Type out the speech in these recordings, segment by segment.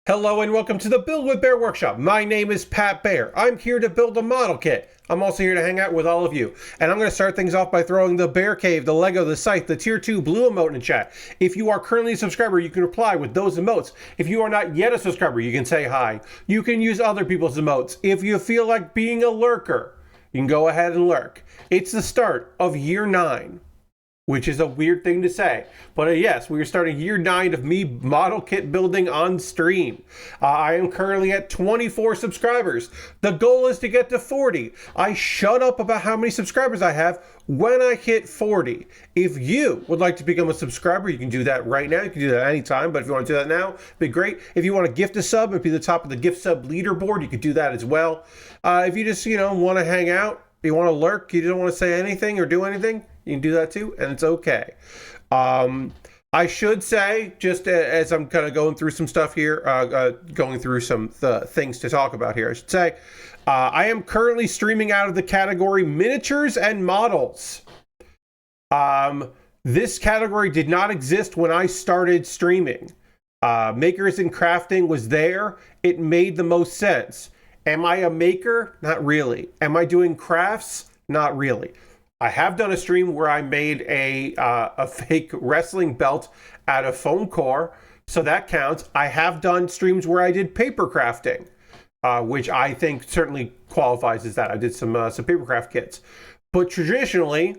Hello and welcome to the Build with Bear Workshop. My name is Pat Bear. I'm here to build a model kit. I'm also here to hang out with all of you. And I'm going to start things off by throwing the Bear Cave, the Lego, the Scythe, the Tier 2 blue emote in chat. If you are currently a subscriber, you can reply with those emotes. If you are not yet a subscriber, you can say hi. You can use other people's emotes. If you feel like being a lurker, you can go ahead and lurk. It's the start of year 9. Which is a weird thing to say. But yes, we are starting year 9 of me model kit building on stream. I am currently at 24 subscribers. The goal is to get to 40. I shut up about how many subscribers I have when I hit 40. If you would like to become a subscriber, you can do that right now. You can do that anytime, but if you want to do that now, it'd be great. If you want to gift a sub and be the top of the gift sub leaderboard, you could do that as well. If you just, want to hang out, you want to lurk, you don't want to say anything or do anything, you can do that too, and it's okay. I should say, just as I'm kind of going through some stuff here, going through some things to talk about here, I should say, I am currently streaming out of the category miniatures and models. This category did not exist when I started streaming. Makers and crafting was there. It made the most sense. Am I a maker? Not really. Am I doing crafts? Not really. I have done a stream where I made a fake wrestling belt out of foam core, so that counts. I have done streams where I did paper crafting, which I think certainly qualifies as that. I did some paper craft kits. But traditionally,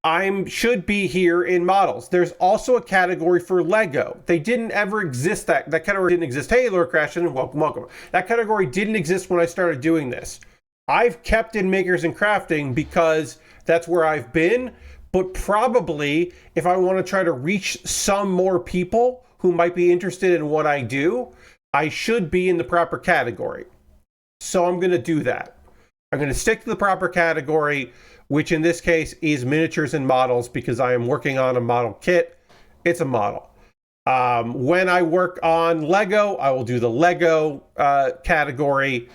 I should be here in models. There's also a category for Lego. They didn't ever exist. That category didn't exist. Hey, Lord Crashton, welcome. That category didn't exist when I started doing this. I've kept in makers and crafting because that's where I've been, but probably if I want to try to reach some more people who might be interested in what I do, I should be in the proper category. So I'm going to do that. I'm going to stick to the proper category, which in this case is miniatures and models, because I am working on a model kit. It's a model. When I work on Lego, I will do the Lego category,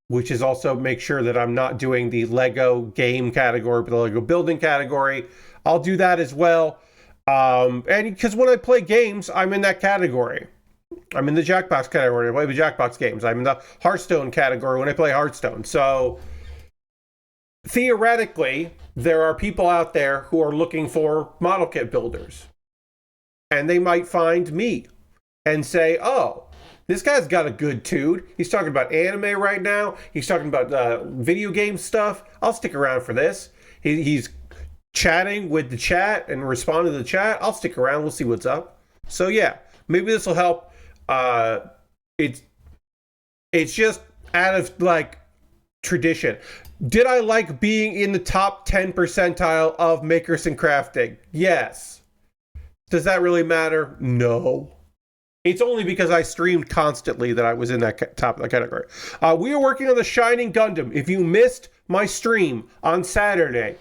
which is also make sure that I'm not doing the Lego game category, but the Lego building category. I'll do that as well. And because when I play games, I'm in that category. I'm in the Jackbox category. I play the Jackbox games. I'm in the Hearthstone category when I play Hearthstone. So theoretically, there are people out there who are looking for model kit builders. And they might find me and say, oh, this guy's got a good tude. He's talking about anime right now. He's talking about video game stuff. I'll stick around for this. He's chatting with the chat and responding to the chat. I'll stick around. We'll see what's up. So yeah, maybe this will help. It's just out of like tradition. Did I like being in the top 10 percentile of makers and crafting? Yes. Does that really matter? No. It's only because I streamed constantly that I was in that top of the category. We are working on the Shining Gundam. If you missed my stream on Saturday,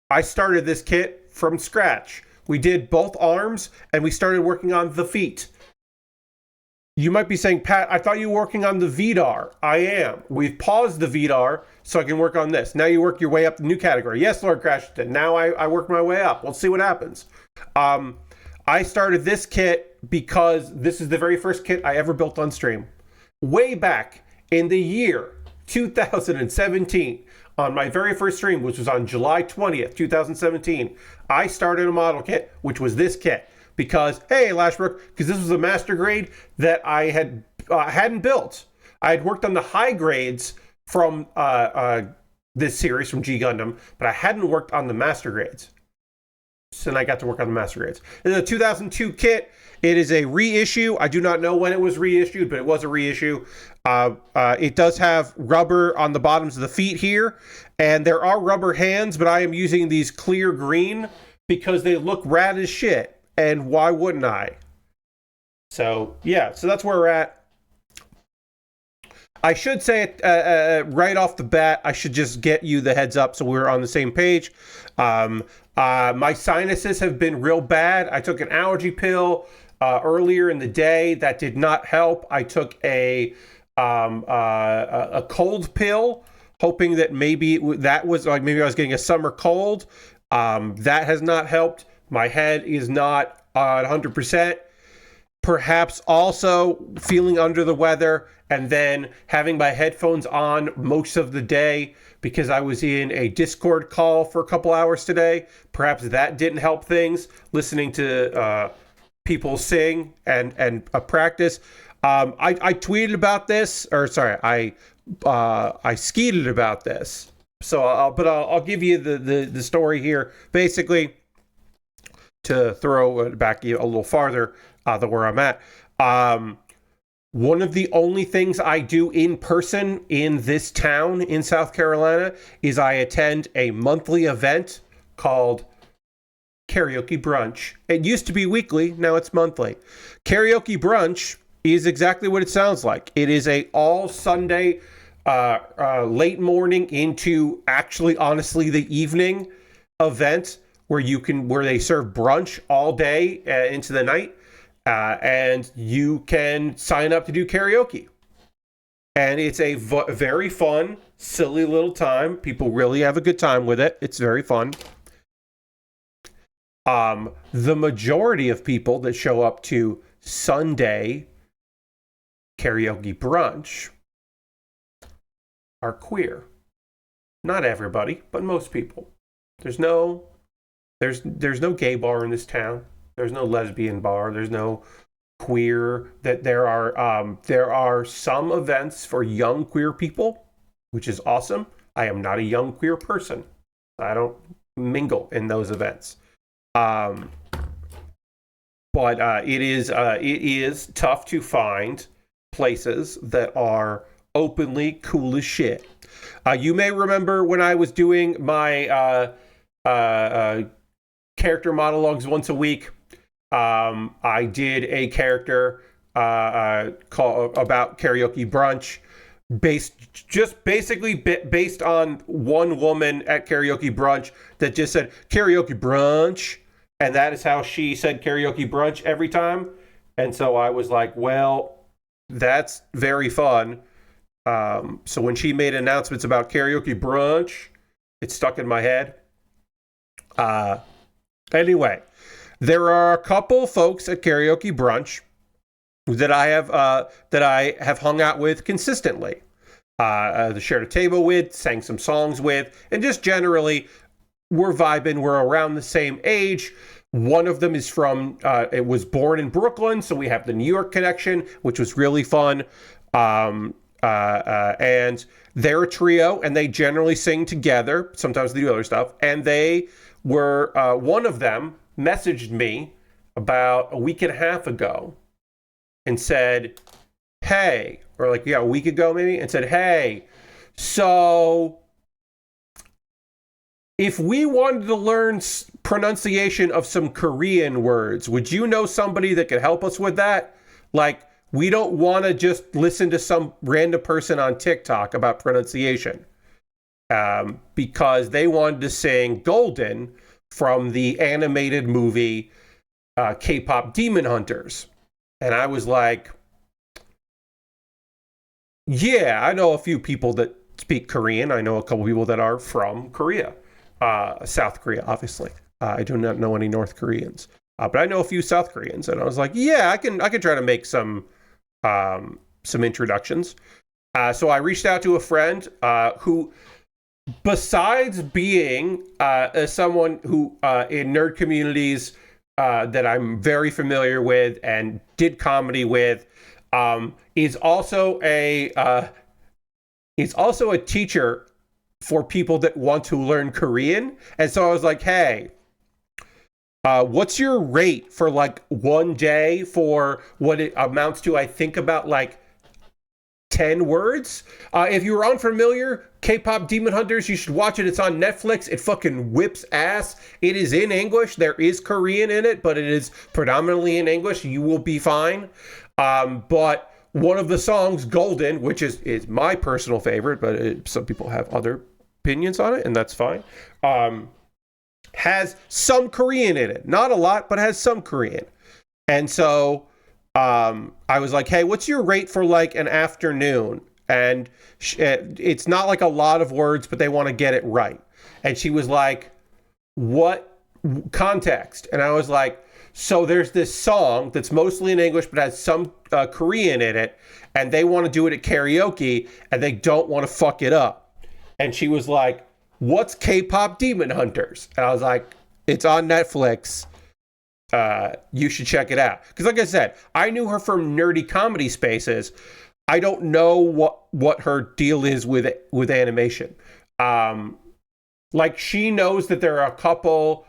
I started this kit from scratch. We did both arms, and we started working on the feet. You might be saying, Pat, I thought you were working on the VDAR. I am. We've paused the VDAR so I can work on this. Now you work your way up the new category. Yes, Lord Crashton. Now I work my way up. We'll see what happens. I started this kit because this is the very first kit I ever built on stream. Way back in the year 2017, on my very first stream, which was on July 20th, 2017, I started a model kit, which was this kit. Because, hey, Lashbrook, because this was a master grade that I hadn't built. I had worked on the high grades from this series, from G Gundam, but I hadn't worked on the master grades. So then I got to work on the master grades. It's a 2002 kit. It is a reissue. I do not know when it was reissued, but it was a reissue. It does have rubber on the bottoms of the feet here, and there are rubber hands, but I am using these clear green because they look rad as shit, and why wouldn't I? So, yeah, so that's where we're at. I should say it right off the bat, I should just get you the heads up so we're on the same page. My sinuses have been real bad. I took an allergy pill earlier in the day. That did not help. I took a cold pill, hoping that maybe that was like maybe I was getting a summer cold. That has not helped. My head is not 100%. perhaps also feeling under the weather, and then having my headphones on most of the day because I was in a Discord call for a couple hours today. Perhaps that didn't help things, listening to people sing and practice. I tweeted about this, or sorry, I skeeted about this. So I'll give you the story here. Basically, to throw it back a little farther than where I'm at. One of the only things I do in person in this town in South Carolina is I attend a monthly event called Karaoke Brunch. It used to be weekly, now it's monthly. Karaoke Brunch is exactly what it sounds like. It is a all Sunday, late morning into actually, honestly, the evening event where they serve brunch all day into the night. And you can sign up to do karaoke. And it's a very fun, silly little time. People really have a good time with it. It's very fun. The majority of people that show up to Sunday karaoke brunch are queer. Not everybody, but most people. There's no gay bar in this town. There's no lesbian bar. There's no queer. That there are some events for young queer people, which is awesome. I am not a young queer person. I don't mingle in those events. But it is tough to find places that are openly cool as shit. You may remember when I was doing my character monologues once a week. I did a character about karaoke brunch, based on one woman at karaoke brunch that just said karaoke brunch, and that is how she said karaoke brunch every time. And so I was like, well, that's very fun. So when she made announcements about karaoke brunch, it stuck in my head. Anyway, there are a couple folks at karaoke brunch that I have hung out with consistently. Shared a table with, sang some songs with, and just generally we're vibing. We're around the same age. One of them is it was born in Brooklyn, so we have the New York connection, which was really fun. And they're a trio, and they generally sing together. Sometimes they do other stuff. And they were, one of them messaged me about a week and a half ago and said, hey, or a week ago maybe, and said, hey, so if we wanted to learn pronunciation of some Korean words, would you know somebody that could help us with that? We don't want to just listen to some random person on TikTok about pronunciation. Because they wanted to sing Golden from the animated movie K-pop Demon Hunters. And I was like, yeah, I know a few people that speak Korean. I know a couple people that are from Korea. South Korea, obviously. I do not know any North Koreans. But I know a few South Koreans. And I was like, yeah, I can try to make some introductions. So I reached out to a friend who, besides being someone who in nerd communities that I'm very familiar with and did comedy with, is also a teacher for people that want to learn Korean. And so I was like, hey, what's your rate for one day for what it amounts to? I think about 10 words. If you were unfamiliar, K-pop Demon Hunters, you should watch it. It's on Netflix. It fucking whips ass. It is in English. There is Korean in it, but it is predominantly in English. You will be fine. But one of the songs, Golden, which is my personal favorite, but some people have other opinions on it, and that's fine, has some Korean in it. Not a lot, but has some Korean. And so I was like, hey, what's your rate for an afternoon? And it's not a lot of words, but they want to get it right. And she was like, what context? And I was like, So there's this song that's mostly in English but has some Korean in it, and they want to do it at karaoke, and they don't want to fuck it up. And she was like, what's K-pop Demon Hunters? And I was like, it's on Netflix. You should check it out. Because like I said, I knew her from nerdy comedy spaces. I don't know what her deal is with animation. Like, she knows that there are a couple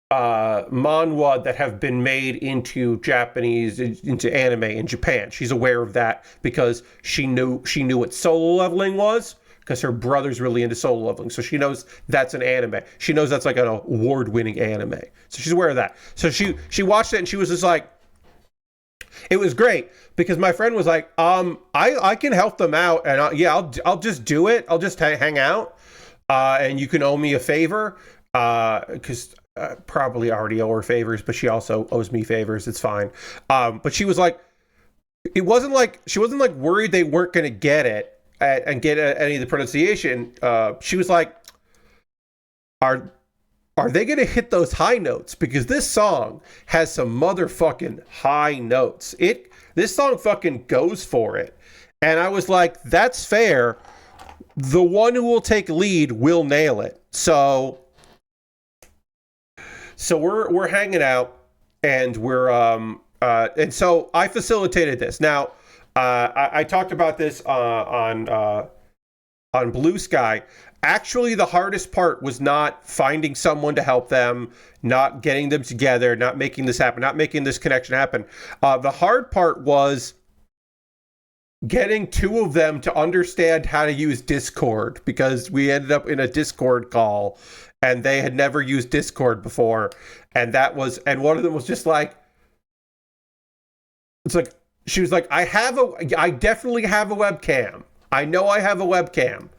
manhwa that have been made into anime in Japan. She's aware of that because she knew what solo leveling was, because her brother's really into solo leveling. So she knows that's an anime. She knows that's like an award-winning anime. So she's aware of that. So she watched it and she was just like, it was great, because my friend was like, I can help them out, and I'll just do it. I'll just hang out, and you can owe me a favor, because probably already owe her favors, but she also owes me favors. It's fine. But she was like, she wasn't like worried they weren't going to get it and get any of the pronunciation. She was like, are they going to hit those high notes? Because this song has some motherfucking high notes. This song fucking goes for it. And I was like, that's fair. The one who will take lead will nail it. So we're hanging out, and and so I facilitated this. Now, I talked about this on Blue Sky. Actually, the hardest part was not finding someone to help them, not getting them together, not making this happen, not making this connection happen. The hard part was getting two of them to understand how to use Discord, because we ended up in a Discord call, and they had never used Discord before. And one of them was just like, it's like, she was like, I definitely have a webcam. I know I have a webcam.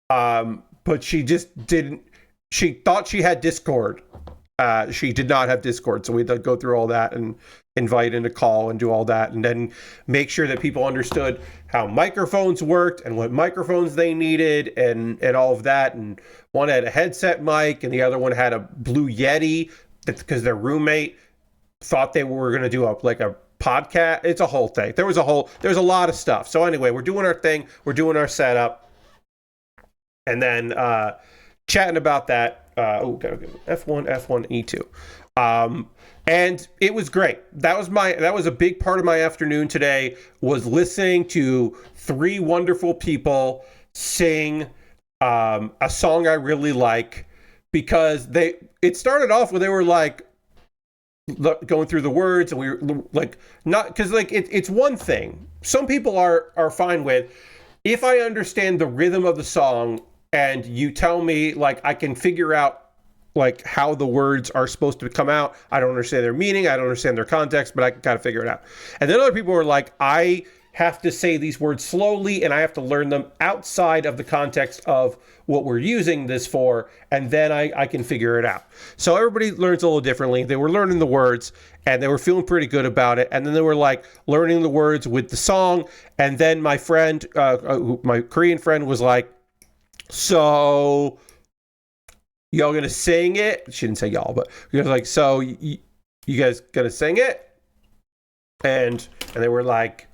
But she just didn't, she thought she had Discord. She did not have Discord. So we had to go through all that and invite in a call and do all that, and then make sure that people understood how microphones worked and what microphones they needed and all of that. And one had a headset mic and the other one had a Blue Yeti, because their roommate thought they were going to do a podcast. It's a whole thing. There's a lot of stuff. So anyway, we're doing our thing. We're doing our setup. And then chatting about that. Gotta go F1, E2. And it was great. That was a big part of my afternoon today, was listening to three wonderful people sing a song I really like, because it started off where they were like going through the words, and we were like, not because like it's one thing. Some people are fine with, if I understand the rhythm of the song and you tell me like I can figure out like how the words are supposed to come out. I don't understand their meaning, I don't understand their context, but I can kind of figure it out. And then other people are like, I have to say these words slowly and I have to learn them outside of the context of what we're using this for, and then I can figure it out. So everybody learns a little differently. They were learning the words and they were feeling pretty good about it, and then they were like learning the words with the song. And then my friend, my Korean friend, was like, so y'all gonna sing it? She didn't say y'all, but he was like, so you guys gonna sing it? And they were like,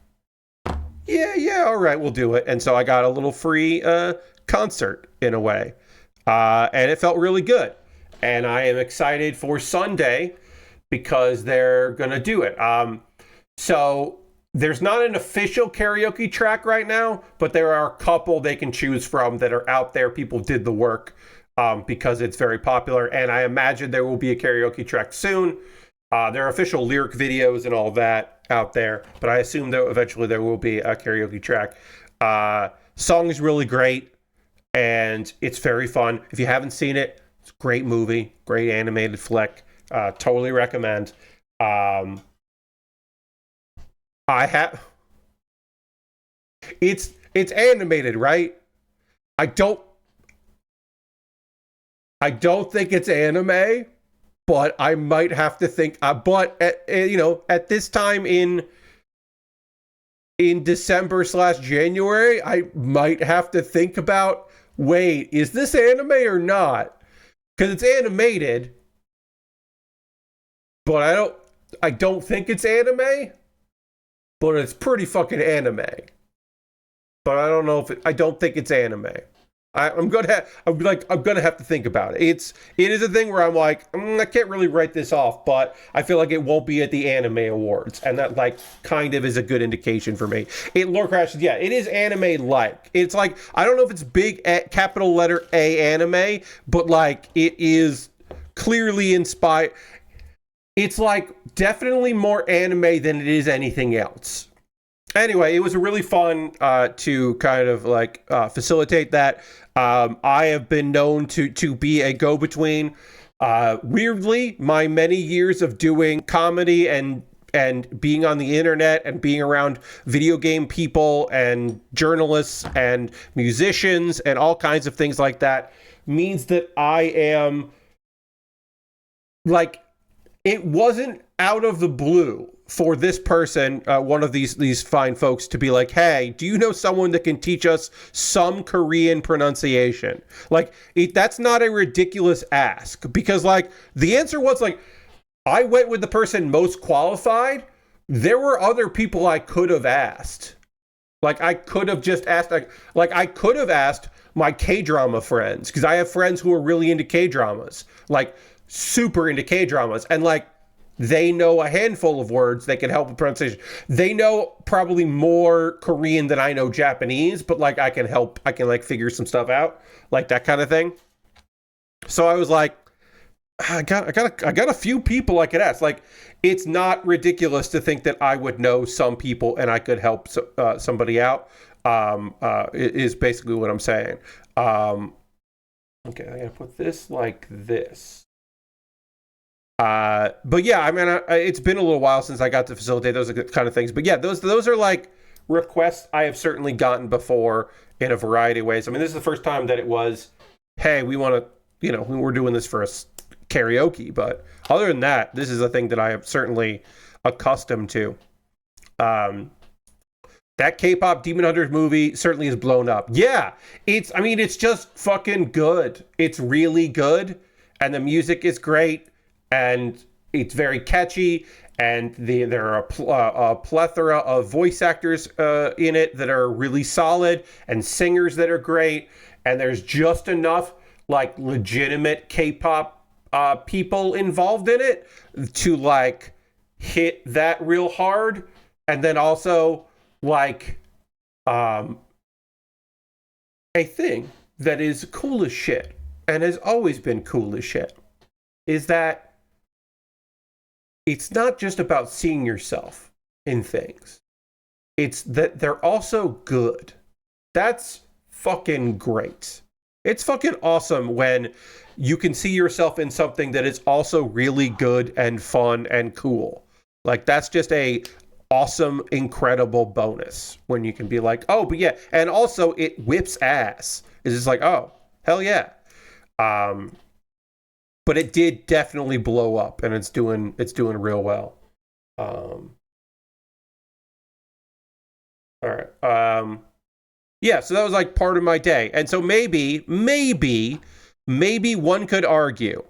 yeah, all right, we'll do it. And so I got a little free concert in a way, and it felt really good. And I am excited for Sunday because they're gonna do it. So there's not an official karaoke track right now, but there are a couple they can choose from that are out there. People did the work because it's very popular, and I imagine there will be a karaoke track soon. There are official lyric videos and all that out there, but I assume that eventually there will be a karaoke track. Song is really great, and it's very fun. If you haven't seen it, it's a great movie, great animated flick. Totally recommend. It's animated, right? I don't think it's anime, but I might have to think. But at this time in December/January, I might have to think about, wait, is this anime or not? Because it's animated, but I don't think it's anime, but it's pretty fucking anime. But I don't know if I don't think it's anime. I'm gonna have to think about it. It is a thing where I'm like, I can't really write this off, but I feel like it won't be at the anime awards, and that like kind of is a good indication for me. Lore Crashes, yeah, it is anime like. It's like, I don't know if it's big capital letter A anime, but like it is clearly inspired. It's like definitely more anime than it is anything else. Anyway, it was really fun to kind of like facilitate that. I have been known to be a go-between. Weirdly, my many years of doing comedy and being on the internet and being around video game people and journalists and musicians and all kinds of things like that means that I am like, it wasn't out of the blue for this person, one of these fine folks, to be like, hey, do you know someone that can teach us some Korean pronunciation? Like, that's not a ridiculous ask, because like the answer was like, I went with the person most qualified. There were other people I could have asked. Like, I could have just asked, like I could have asked my K-drama friends, because I have friends who are really into K-dramas, like super into K-dramas, and like, they know a handful of words that can help with pronunciation. They know probably more Korean than I know Japanese, but like I can like figure some stuff out, like that kind of thing. So I was like, I got a few people I could ask. Like, it's not ridiculous to think that I would know some people and I could help somebody out. Is basically what I'm saying. Okay, I gotta put this like this. But yeah, I mean, it's been a little while since I got to facilitate those kind of things. But yeah, those are like requests I have certainly gotten before in a variety of ways. I mean, this is the first time that it was, hey, we want to, we're doing this for karaoke. But other than that, this is a thing that I am certainly accustomed to. That K-pop Demon Hunters movie certainly is blown up. Yeah, it's just fucking good. It's really good, and the music is great. And it's very catchy, and there are a plethora of voice actors in it that are really solid, and singers that are great, and there's just enough like legitimate K-pop people involved in it to like hit that real hard, and then also like a thing that is cool as shit and has always been cool as shit is that it's not just about seeing yourself in things. It's that they're also good. That's fucking great. It's fucking awesome when you can see yourself in something that is also really good and fun and cool. Like, that's just a awesome, incredible bonus when you can be like, oh, but yeah. And also it whips ass. It's just like, oh, hell yeah. But it did definitely blow up, and it's doing real well. All right. Yeah, so that was like part of my day. And so maybe one could argue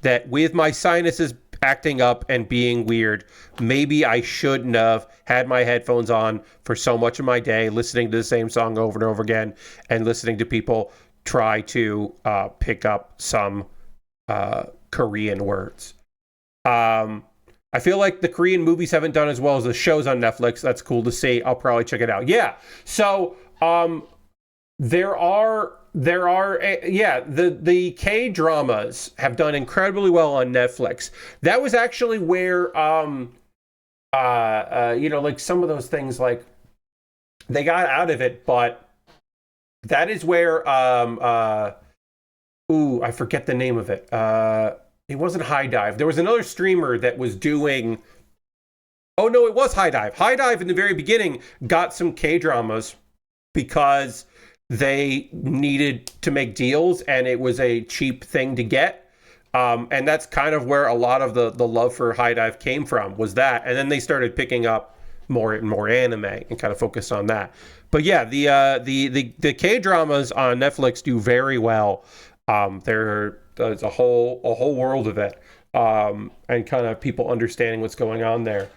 that with my sinuses acting up and being weird, maybe I shouldn't have had my headphones on for so much of my day, listening to the same song over and over again, and listening to people try to pick up some Korean words. I feel like the Korean movies haven't done as well as the shows on Netflix. That's cool to see. I'll probably check it out. Yeah. So there are the K-dramas have done incredibly well on Netflix. That was actually where like some of those things, like they got out of it, but that is where I forget the name of it. It wasn't High Dive. There was another streamer that was doing... Oh, no, it was High Dive. High Dive in the very beginning got some K-dramas because they needed to make deals, and it was a cheap thing to get. And that's kind of where a lot of the love for High Dive came from, was that. And then they started picking up more and more anime and kind of focused on that. But yeah, the K-dramas on Netflix do very well. There's a whole world of it. and kind of people understanding what's going on there.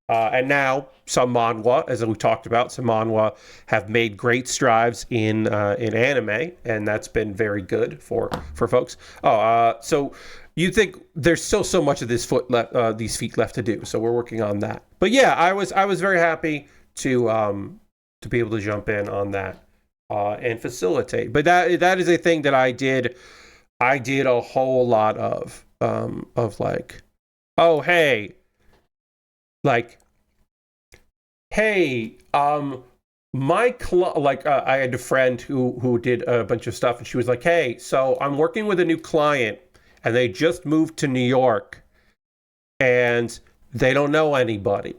And now some manhwa, as we talked about, some manhwa have made great strides in anime, and that's been very good for folks. So you think there's still so much of these feet left to do, so we're working on that. But yeah, I was very happy to be able to jump in on that and facilitate. But that is a thing that I did. I did a whole lot of like, oh hey. Like, hey, I had a friend who did a bunch of stuff, and she was like, hey, so I'm working with a new client, and they just moved to New York, and they don't know anybody.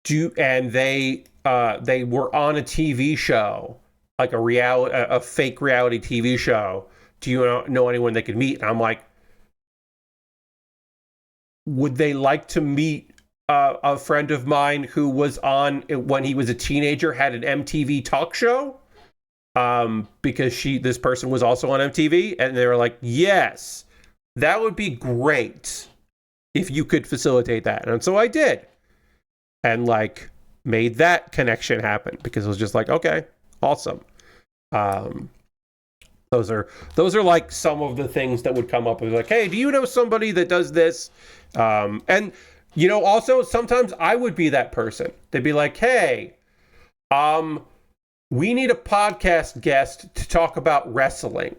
And they were on a TV show, like a fake reality TV show. Do you know anyone they could meet? And I'm like, would they like to meet a friend of mine who was on, when he was a teenager, had an MTV talk show? Because this person was also on MTV, and they were like, yes, that would be great if you could facilitate that. And so I did, and like made that connection happen, because it was just like, okay, awesome. Those are like some of the things that would come up and be like, hey, do you know somebody that does this? And you know, also, sometimes I would be that person. They'd be like, hey, we need a podcast guest to talk about wrestling.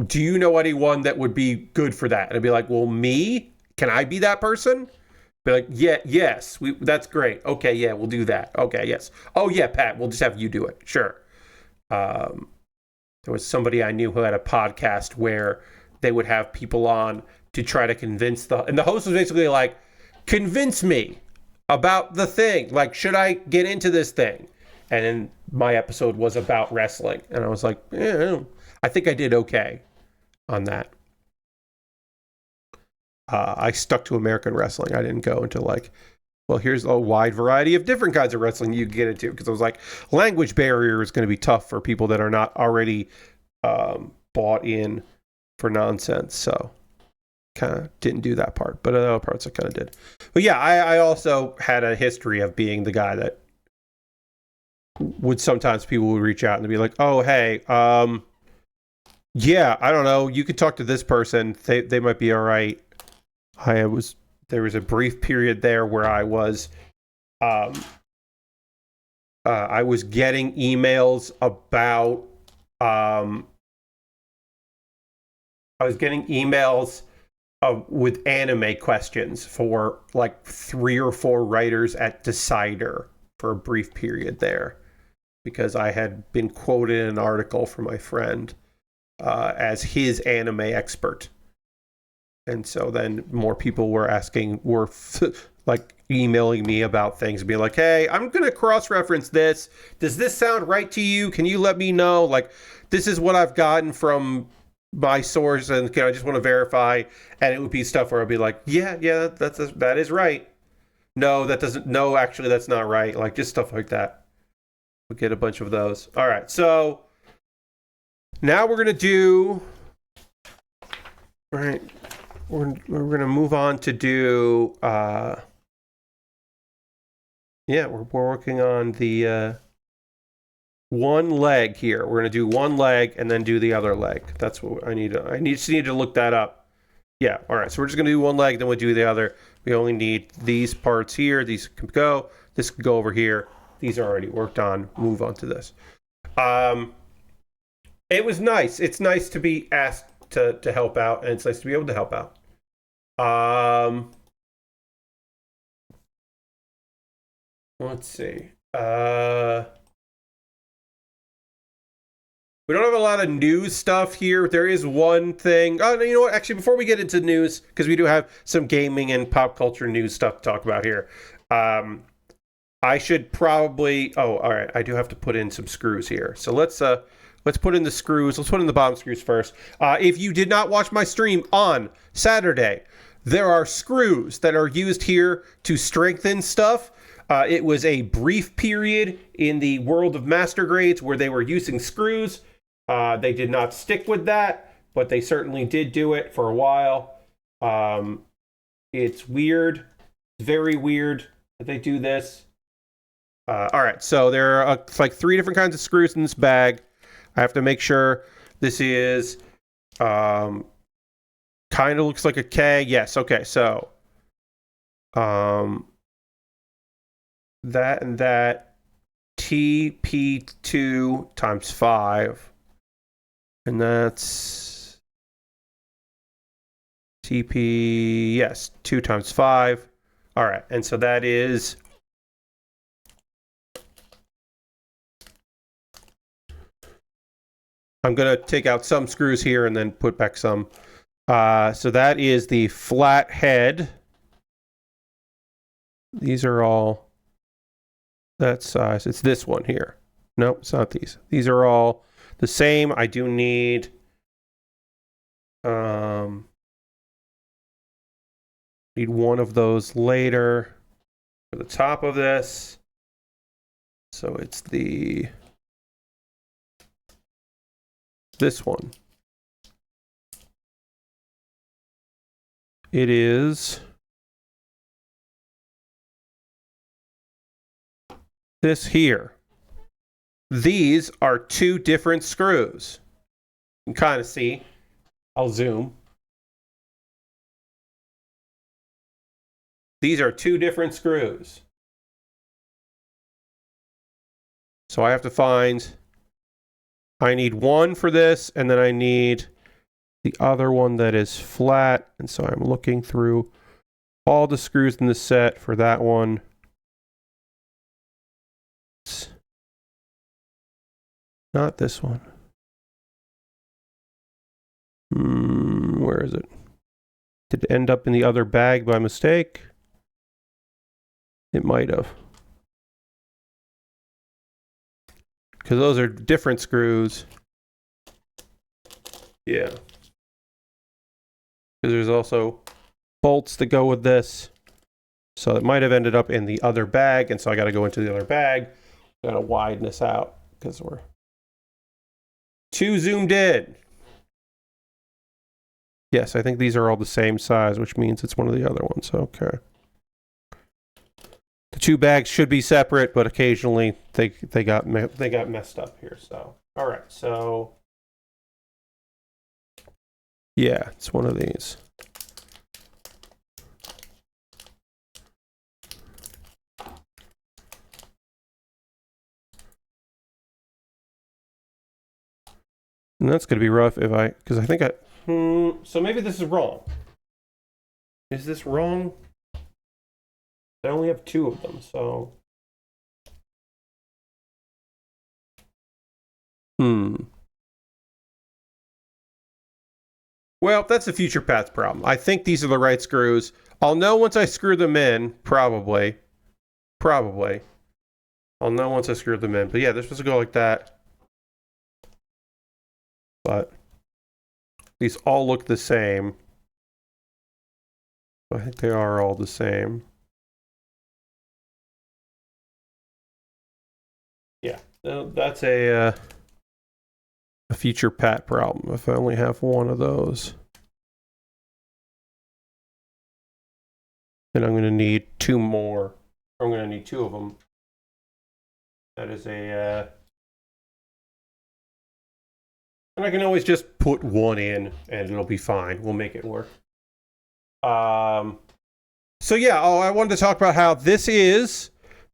Do you know anyone that would be good for that? And I'd be like, well, me? Can I be that person? Be like, yeah, yes, that's great. Okay, yeah, we'll do that. Okay, yes. Oh, yeah, Pat, we'll just have you do it. Sure. There was somebody I knew who had a podcast where they would have people on to try to convince and the host was basically like, convince me about the thing. Like, should I get into this thing? And then my episode was about wrestling. And I was like, yeah, I think I did okay on that. I stuck to American wrestling. I didn't go into like, well, here's a wide variety of different kinds of wrestling you can get into. Because I was like, language barrier is going to be tough for people that are not already bought in for nonsense. So kind of didn't do that part, but other parts I kind of did. But yeah, I also had a history of being the guy that would sometimes people would reach out and be like, oh, hey, yeah, I don't know, you could talk to this person. They might be all right. There was a brief period there where I was getting emails about with anime questions for like 3 or 4 writers at Decider for a brief period there, because I had been quoted in an article from my friend as his anime expert. And so then more people were like emailing me about things and being like, hey, I'm going to cross-reference this. Does this sound right to you? Can you let me know? Like, this is what I've gotten from my source, and I just want to verify. And it would be stuff where I'd be like, yeah, that is right. No, actually that's not right. Like, just stuff like that. We'll get a bunch of those. All right, so now we're gonna do. All right, we're gonna move on to do. We're working on the one leg here. We're gonna do one leg and then do the other leg. That's what I need. I need to look that up. Yeah. All right. So we're just gonna do one leg, then we'll do the other. We only need these parts here. These can go. This can go over here. These are already worked on. Move on to this. It was nice. It's nice to be asked to help out, and it's nice to be able to help out. Let's see. We don't have a lot of news stuff here. There is one thing. Oh, you know what? Actually, before we get into news, because we do have some gaming and pop culture news stuff to talk about here. I should probably. Oh, all right. I do have to put in some screws here. So let's put in the screws. Let's put in the bottom screws first. If you did not watch my stream on Saturday, there are screws that are used here to strengthen stuff. It was a brief period in the world of master grades where they were using screws. They did not stick with that, but they certainly did do it for a while. It's weird. It's very weird that they do this. All right, so there are like 3 different kinds of screws in this bag. I have to make sure this is kind of looks like a K. Yes, okay, so that and that TP2 times 5. And that's TP, yes, 2 times 5. All right, and so that is I'm going to take out some screws here and then put back some. So that is the flat head. These are all that size. It's this one here. Nope, it's not these. These are all the same. I do need need one of those later for the top of this. So it's this one. It is this here. These are 2 different screws. You can kind of see. I'll zoom. These are 2 different screws. So I have to find, I need one for this, and then I need the other one that is flat. And so I'm looking through all the screws in the set for that one. Not this one. Where is it? Did it end up in the other bag by mistake? It might have. Because those are different screws. Yeah. Because there's also bolts that go with this. So it might have ended up in the other bag, and so I got to go into the other bag. I got to widen this out because we're too zoomed in. Yes, I think these are all the same size, which means it's one of the other ones. Okay. The 2 bags should be separate, but occasionally they got messed up here. So all right, so yeah, it's one of these. And that's going to be rough if because I think so maybe this is wrong. Is this wrong? I only have 2 of them, so. Well, that's a future path problem. I think these are the right screws. I'll know once I screw them in, probably. I'll know once I screw them in. But yeah, they're supposed to go like that. But these all look the same. I think they are all the same. Yeah, that's a future pat problem if I only have one of those. Then I'm going to need 2 more. I'm going to need 2 of them. That is a and I can always just put 1 in and it'll be fine. We'll make it work. So yeah, I wanted to talk about how this is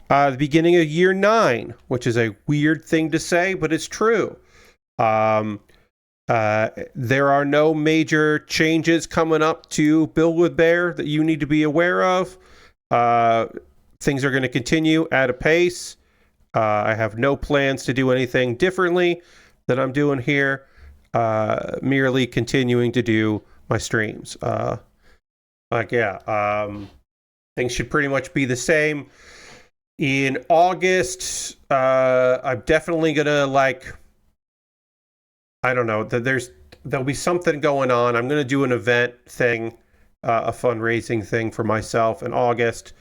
the beginning of year 9, which is a weird thing to say, but it's true. There are no major changes coming up to Build with Bear that you need to be aware of. Things are going to continue at a pace. I have no plans to do anything differently that I'm doing here. Merely continuing to do my streams. Things should pretty much be the same. In August, I'm definitely gonna I don't know, there'll be something going on. I'm gonna do an event thing, a fundraising thing for myself in August.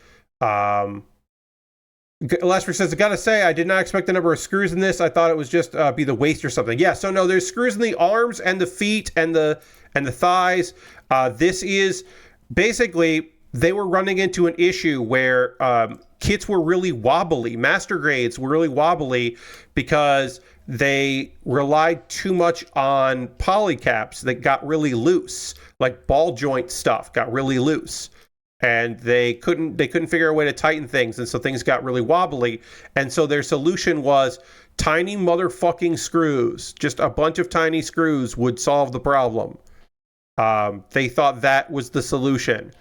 Lasper says, I gotta say, I did not expect the number of screws in this. I thought it was just be the waist or something. Yeah, so no, there's screws in the arms and the feet and the thighs. This is basically, they were running into an issue where kits were really wobbly. Master grades were really wobbly because they relied too much on polycaps that got really loose, like ball joint stuff got really loose. And they couldn't figure a way to tighten things, and so things got really wobbly. And so their solution was tiny motherfucking screws. Just a bunch of tiny screws would solve the problem. They thought that was the solution.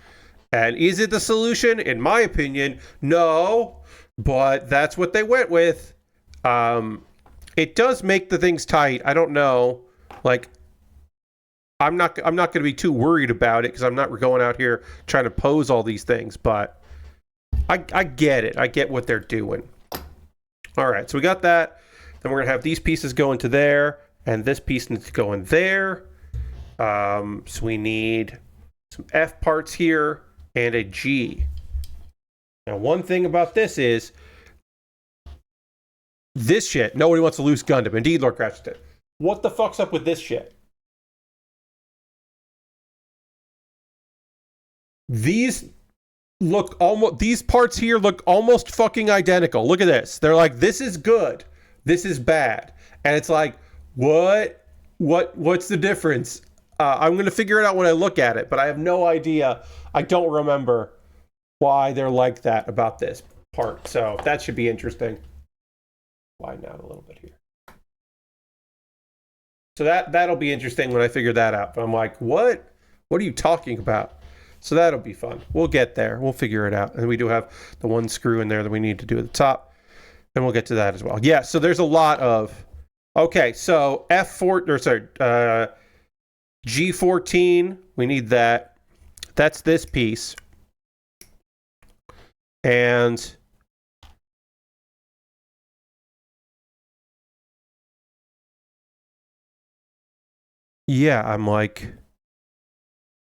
And is it the solution? In my opinion, no. But that's what they went with. It does make the things tight. I don't know. Like, I'm not going to be too worried about it because I'm not going out here trying to pose all these things, but I get it. I get what they're doing. All right, so we got that. Then we're going to have these pieces go into there, and this piece needs to go in there. So we need some F parts here and a G. Now, one thing about this is this shit. Nobody wants to lose Gundam. Indeed, Lord Cratchit. What the fuck's up with this shit? These parts here look almost fucking identical. Look at this. They're like, this is good, this is bad. And it's like, what's the difference? I'm going to figure it out when I look at it, but I have no idea. I don't remember why they're like that about this part. So that should be interesting. Widen out a little bit here. So that'll be interesting when I figure that out. But I'm like, what are you talking about? So that'll be fun. We'll get there. We'll figure it out. And we do have the one screw in there that we need to do at the top. And we'll get to that as well. Yeah, so there's a lot of... Okay, so G14, we need that. That's this piece. And... yeah, I'm like...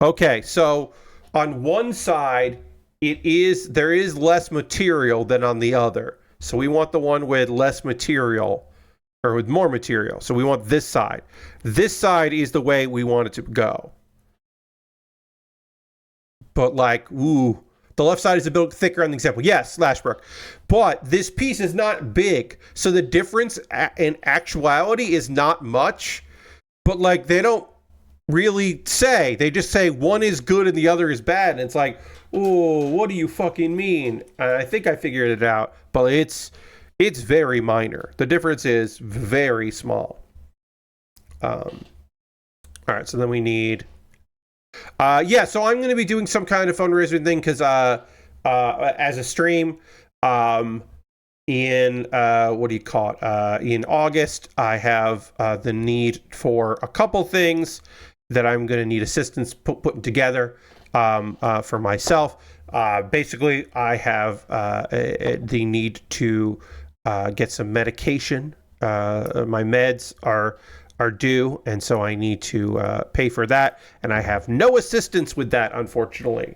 okay, so... on one side, there is less material than on the other. So we want the one with less material, or with more material. So we want this side. This side is the way we want it to go. But like, ooh, the left side is a bit thicker on the example. Yes, Lashbrook. But this piece is not big. So the difference in actuality is not much. But like, they don't really say. They just say one is good and the other is bad. And it's like, oh, what do you fucking mean? I think I figured it out, but it's very minor. The difference is very small. All right, so then we need... yeah, so I'm going to be doing some kind of fundraising thing because as a stream, in what do you call it? In August, I have the need for a couple things that I'm going to need assistance putting together for myself. Basically, I have the need to get some medication. My meds are due, and so I need to pay for that. And I have no assistance with that, unfortunately.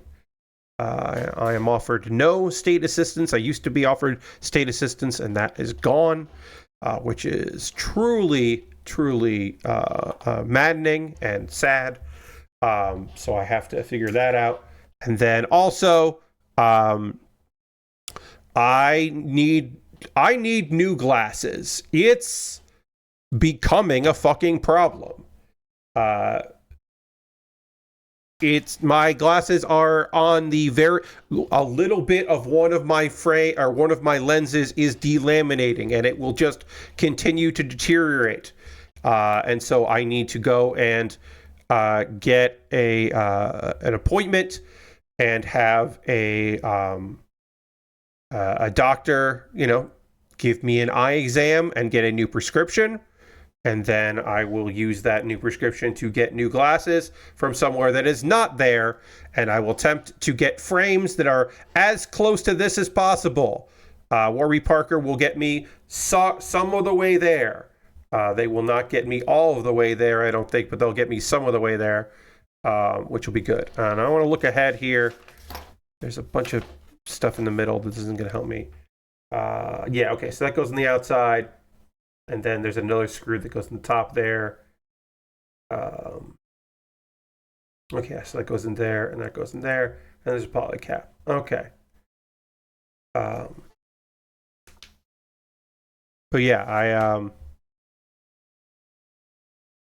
I am offered no state assistance. I used to be offered state assistance, and that is gone, which is truly maddening and sad. So I have to figure that out. And then also, I need new glasses. It's becoming a fucking problem. My glasses are on the a little bit of one of my lenses is delaminating, and it will just continue to deteriorate. And so I need to go and get an appointment and have a doctor, give me an eye exam and get a new prescription. And then I will use that new prescription to get new glasses from somewhere that is not there. And I will attempt to get frames that are as close to this as possible. Warby Parker will get me some of the way there. They will not get me all of the way there, I don't think, but they'll get me some of the way there, which will be good. And I want to look ahead here. There's a bunch of stuff in the middle that isn't going to help me. Yeah, okay, so that goes on the outside, and then there's another screw that goes in the top there. Okay, so that goes in there, and that goes in there, and there's a poly cap. Okay. But yeah,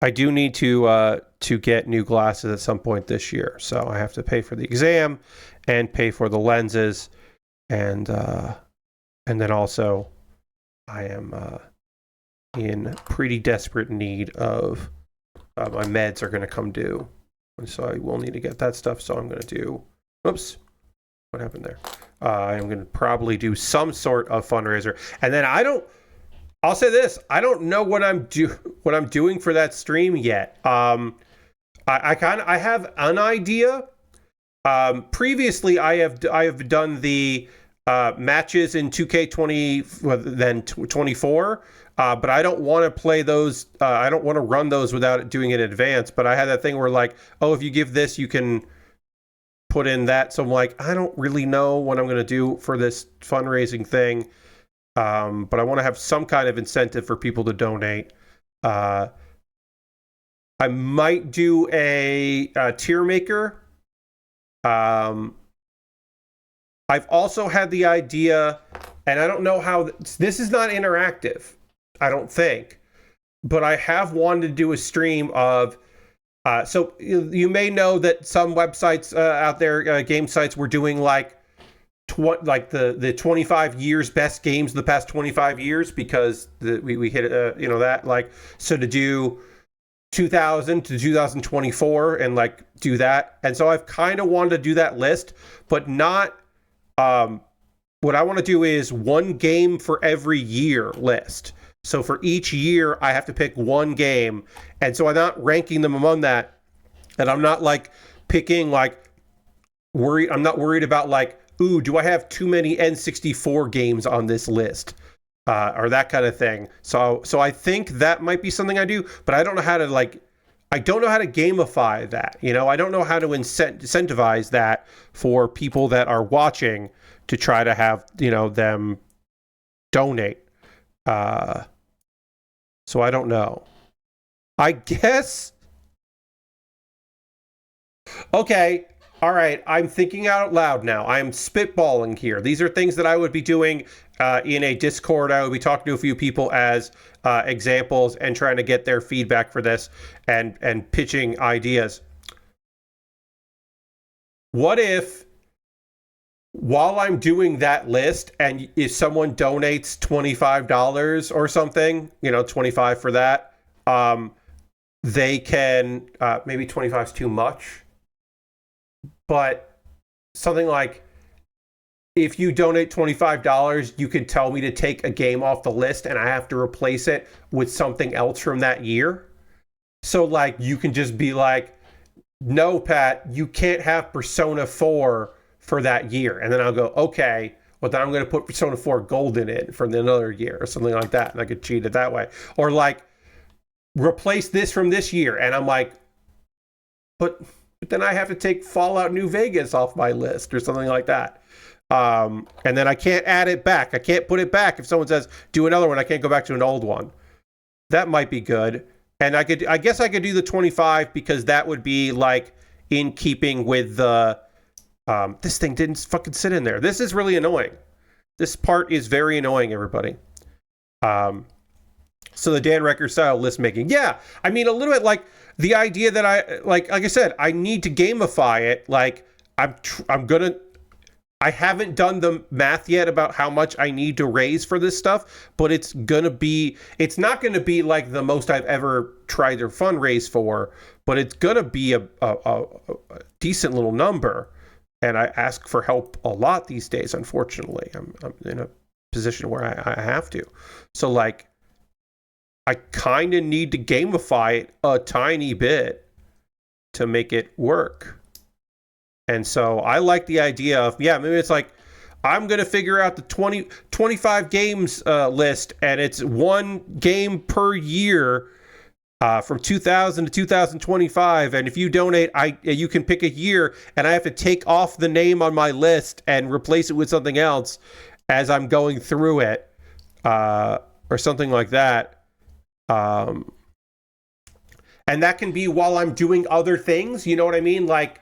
I do need to get new glasses at some point this year, so I have to pay for the exam and pay for the lenses, and then also I am in pretty desperate need of my meds are going to come due, and so I will need to get that stuff. So I'm going to do. Oops, what happened there? I'm going to probably do some sort of fundraiser, and then I'll say this: I don't know what I'm doing for that stream yet. I have an idea. Previously, I have done the matches in 2K20 then 24, but I don't want to play those. I don't want to run those without doing it in advance. But I had that thing where like, oh, if you give this, you can put in that. So I'm like, I don't really know what I'm going to do for this fundraising thing. But I want to have some kind of incentive for people to donate. I might do a tier maker. I've also had the idea, and I don't know how this is not interactive, I don't think, but I have wanted to do a stream of. So you may know that some websites out there, game sites, were doing like the 25 years best games of the past 25 years because we hit that, like, so to do 2000 to 2024 and like do that. And so I've kind of wanted to do that list, but not what I want to do is one game for every year list. So for each year I have to pick one game, and so I'm not ranking them among that, and I'm not like picking like I'm not worried about like, ooh, do I have too many N64 games on this list? Or that kind of thing. So I think that might be something I do, but I don't know how to gamify that. I don't know how to incentivize that for people that are watching to try to have, them donate. So I don't know. I guess. Okay. All right, I'm thinking out loud now. I'm spitballing here. These are things that I would be doing in a Discord. I would be talking to a few people as examples and trying to get their feedback for this and pitching ideas. What if, while I'm doing that list, and if someone donates $25 or something, $25 for that, they can, maybe 25 is too much. But something like, if you donate $25, you could tell me to take a game off the list and I have to replace it with something else from that year. So like, you can just be like, no, Pat, you can't have Persona 4 for that year. And then I'll go, okay, well then I'm going to put Persona 4 Golden in for another year or something like that. And I could cheat it that way. Or like, replace this from this year. And I'm like, but then I have to take Fallout New Vegas off my list or something like that. And then I can't add it back. I can't put it back. If someone says, do another one, I can't go back to an old one. That might be good. And I guess I could do the 25 because that would be like in keeping with the, this thing didn't fucking sit in there. This is really annoying. This part is very annoying, everybody. So the Dan Recker style list making. Yeah. I mean, a little bit like the idea that like I said, I need to gamify it. Like I haven't done the math yet about how much I need to raise for this stuff, but it's not going to be like the most I've ever tried to fundraise for, but it's going to be a decent little number. And I ask for help a lot these days, unfortunately. I'm in a position where I have to. So like, I kind of need to gamify it a tiny bit to make it work. And so I like the idea of, maybe it's like, I'm going to figure out the 25 games list, and it's one game per year from 2000 to 2025. And if you donate, you can pick a year, and I have to take off the name on my list and replace it with something else. as I'm going through it, or something like that. And that can be while I'm doing other things. You know what I mean? Like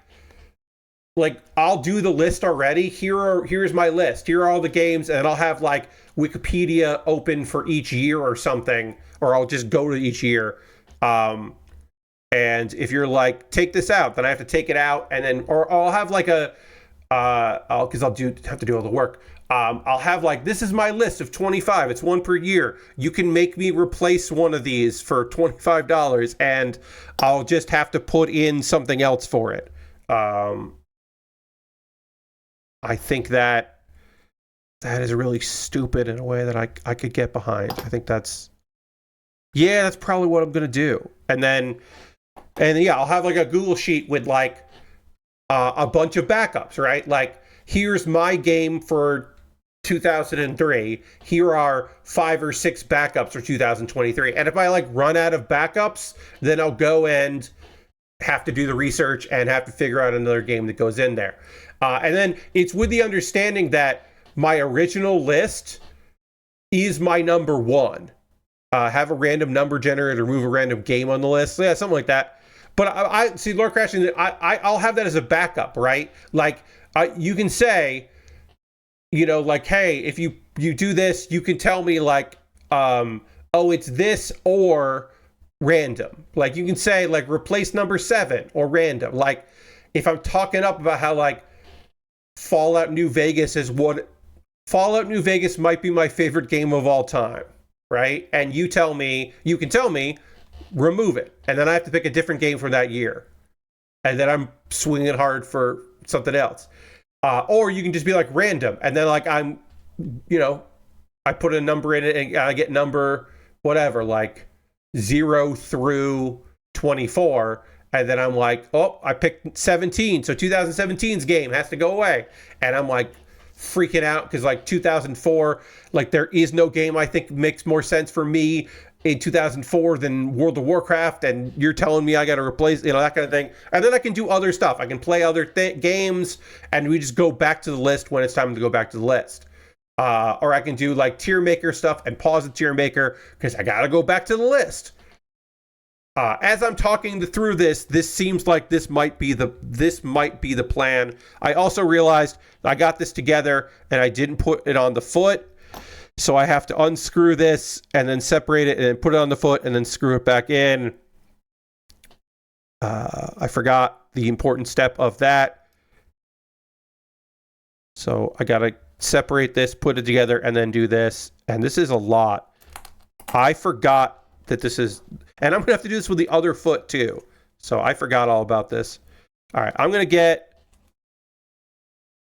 I'll do the list already. Here's my list. Here are all the games, and I'll have like Wikipedia open for each year or something, or I'll just go to each year. And if you're like, take this out, then I have to take it out, and then, or I'll have like because I'll have to do all the work. I'll have like, this is my list of 25. It's one per year. You can make me replace one of these for $25, and I'll just have to put in something else for it. I think that is really stupid in a way that I could get behind. I think that's probably what I'm going to do. And yeah, I'll have like a Google sheet with like a bunch of backups, right? Like, here's my game for 2003. Here are 5 or 6 backups for 2023. And if I like run out of backups, then I'll go and have to do the research and have to figure out another game that goes in there. And then it's with the understanding that my original list is my number one. Have a random number generator, remove a random game on the list. Yeah, something like that. But I see Lord Crashing. I'll have that as a backup, right? Like, you can say, you know, like, hey, if you do this, you can tell me like, oh, it's this or random. Like, you can say like replace number 7 or random. Like, if I'm talking up about how like Fallout New Vegas might be my favorite game of all time, right? And you can tell me, remove it. And then I have to pick a different game from that year. And then I'm swinging hard for something else. Or you can just be like random. And then like I put a number in it and I get number whatever, like 0 through 24. And then I'm like, oh, I picked 17. So 2017's game has to go away. And I'm like freaking out because like 2004, like there is no game I think makes more sense for me in 2004 than World of Warcraft. And you're telling me I got to replace, that kind of thing. And then I can do other stuff. I can play other games, and we just go back to the list when it's time to go back to the list. Or I can do like tier maker stuff and pause the tier maker because I got to go back to the list. As I'm talking through this seems like this might be the plan. I also realized I got this together and I didn't put it on the foot, so I have to unscrew this and then separate it and then put it on the foot and then screw it back in. I forgot the important step of that, so I gotta separate this, put it together, and then do this. And this is a lot. I forgot that this is, and I'm gonna have to do this with the other foot too. So I forgot all about this. All right, I'm gonna get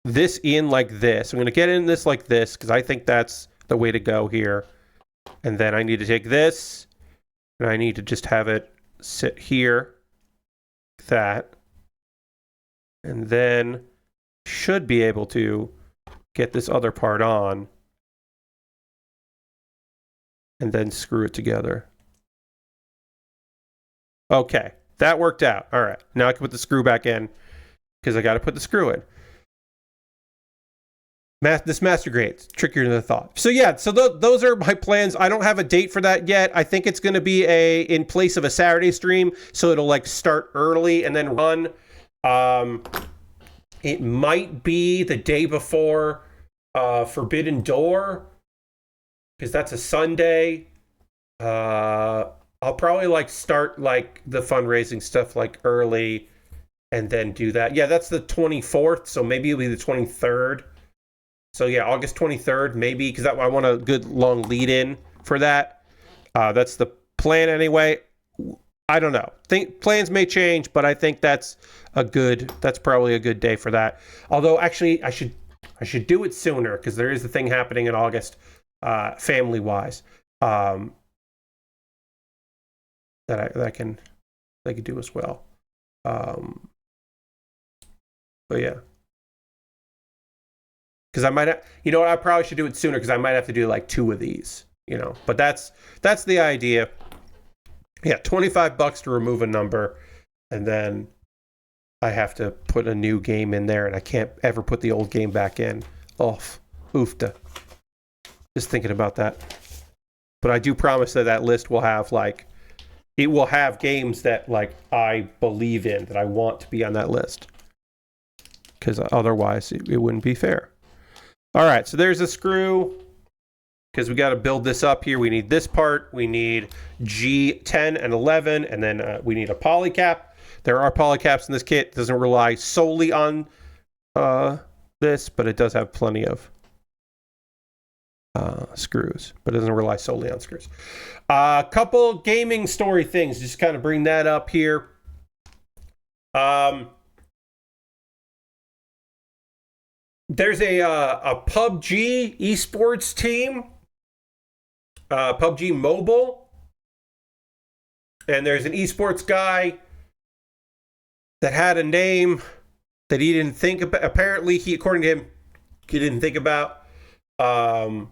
this in like this. I'm gonna get in this like this because I think that's the way to go here. And then I need to take this and I need to just have it sit here, like that. And then should be able to get this other part on and then screw it together. Okay, that worked out. All right, now I can put the screw back in because I got to put the screw in. This master grade's trickier than I thought. So yeah, so those are my plans. I don't have a date for that yet. I think it's going to be in place of a Saturday stream, so it'll like start early and then run. It might be the day before Forbidden Door because that's a Sunday. I'll probably like start like the fundraising stuff like early and then do that. Yeah, that's the 24th, so maybe it'll be the 23rd. So yeah, August 23rd, maybe, because I want a good long lead in for that. That's the plan anyway. I don't know. Plans may change, but I think that's probably a good day for that. Although actually I should do it sooner because there is a thing happening in August, family wise. That I can do as well. But yeah. Because I might have, I probably should do it sooner because I might have to do like 2 of these, But that's the idea. Yeah, $25 to remove a number, and then I have to put a new game in there, and I can't ever put the old game back in. Oh, oofta. Just thinking about that. But I do promise that that list will have like, it will have games that like I believe in, that I want to be on that list. Because otherwise it wouldn't be fair. All right, so there's a screw. Because we got to build this up here. We need this part. We need G10 and 11. And then we need a polycap. There are polycaps in this kit. It doesn't rely solely on this, but it does have plenty of screws. But it doesn't rely solely on screws. A couple gaming story things. Just kind of bring that up here. There's a PUBG esports team. PUBG Mobile, and there's an esports guy that had a name that he didn't think about. Apparently, according to him, he didn't think about. Yeah,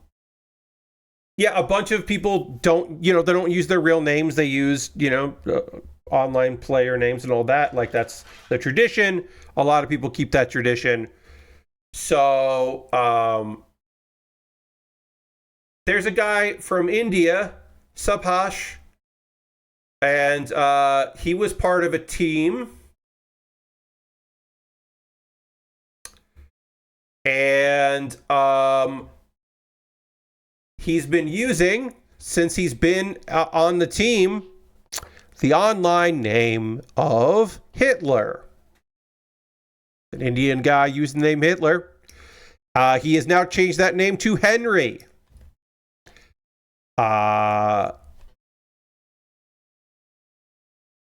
a bunch of people don't, they don't use their real names. They use, online player names and all that. Like, that's the tradition. A lot of people keep that tradition. So, there's a guy from India, Subhash, and he was part of a team. And he's been using, since he's been on the team, the online name of Hitler. An Indian guy used the name Hitler. He has now changed that name to Henry.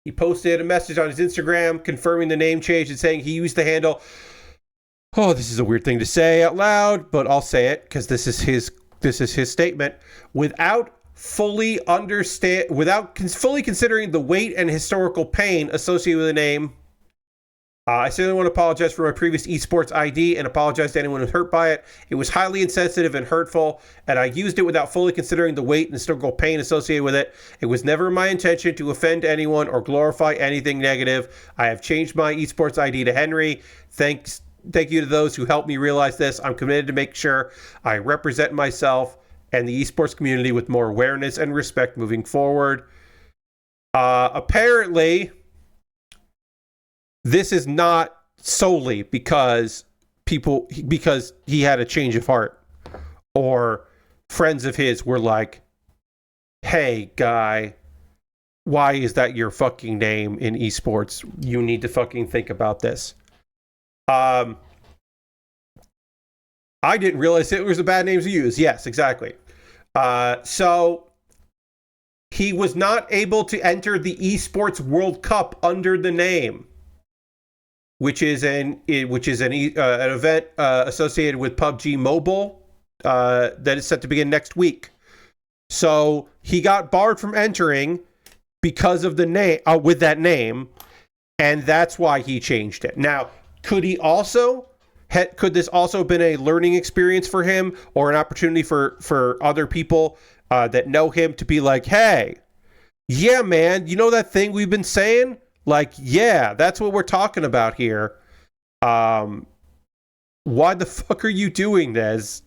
He posted a message on his Instagram confirming the name change and saying he used the handle. Oh, this is a weird thing to say out loud, but I'll say it because this is his statement. Without fully considering the weight and historical pain associated with the name, I certainly want to apologize for my previous esports ID and apologize to anyone who's hurt by it. It was highly insensitive and hurtful, and I used it without fully considering the weight and historical pain associated with it. It was never my intention to offend anyone or glorify anything negative. I have changed my esports ID to Henry. Thank you to those who helped me realize this. I'm committed to make sure I represent myself and the esports community with more awareness and respect moving forward. Apparently, this is not solely because he had a change of heart, or friends of his were like, hey, guy, why is that your fucking name in esports? You need to fucking think about this. I didn't realize it was a bad name to use. Yes, exactly. So he was not able to enter the Esports World Cup under the name, which is an event associated with PUBG Mobile that is set to begin next week. So he got barred from entering because of the name with that name, and that's why he changed it. Now, could this also have been a learning experience for him, or an opportunity for other people that know him to be like, hey, yeah, man, you know that thing we've been saying? Like, yeah, that's what we're talking about here. Why the fuck are you doing this?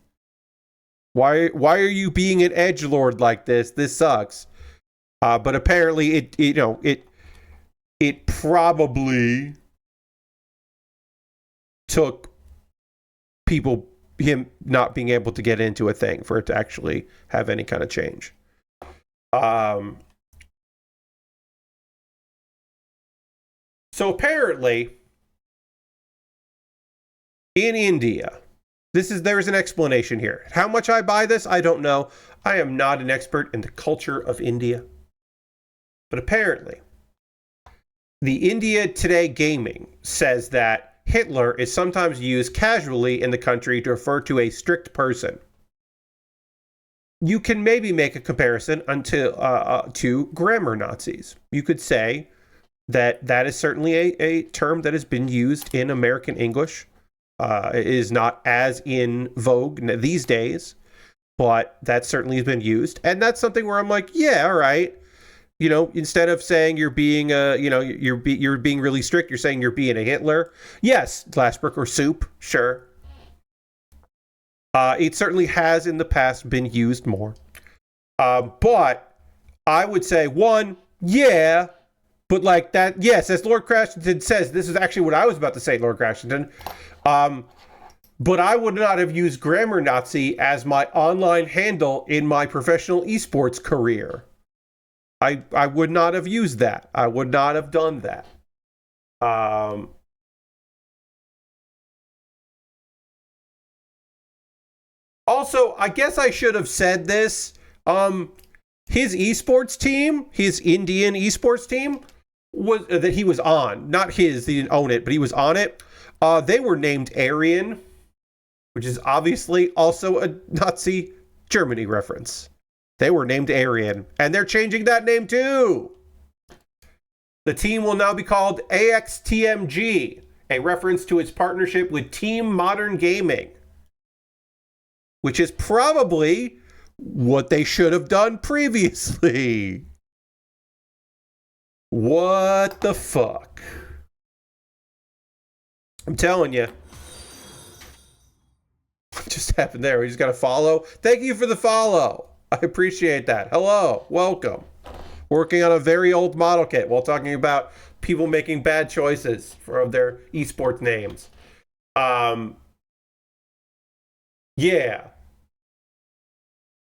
Why are you being an edgelord like this? This sucks. But apparently it probably took him not being able to get into a thing for it to actually have any kind of change. So apparently, in India, there is an explanation here. How much I buy this, I don't know. I am not an expert in the culture of India. But apparently, the India Today Gaming says that Hitler is sometimes used casually in the country to refer to a strict person. You can maybe make a comparison to grammar Nazis. You could say that is certainly a term that has been used in American English. It is not as in vogue these days, but that certainly has been used. And that's something where I'm like, yeah, all right. Instead of saying you're being you're being really strict, you're saying you're being a Hitler. Yes, Glassbrook or soup, sure. It certainly has in the past been used more. But I would say, one, yeah, but like that, yes, as Lord Crashington says, this is actually what I was about to say, Lord Crashington. But I would not have used Grammar Nazi as my online handle in my professional esports career. I would not have used that. I would not have done that. Also, I guess I should have said this. His esports team, his Indian esports team, was that he was on. Not his, he didn't own it, but he was on it. They were named Aryan, which is obviously also a Nazi Germany reference. They were named Aryan, and they're changing that name too. The team will now be called AXTMG, a reference to its partnership with Team Modern Gaming, which is probably what they should have done previously. What the fuck? I'm telling you. What just happened there? We just got to follow. Thank you for the follow. I appreciate that. Hello. Welcome. Working on a very old model kit while talking about people making bad choices for their esports names. Yeah.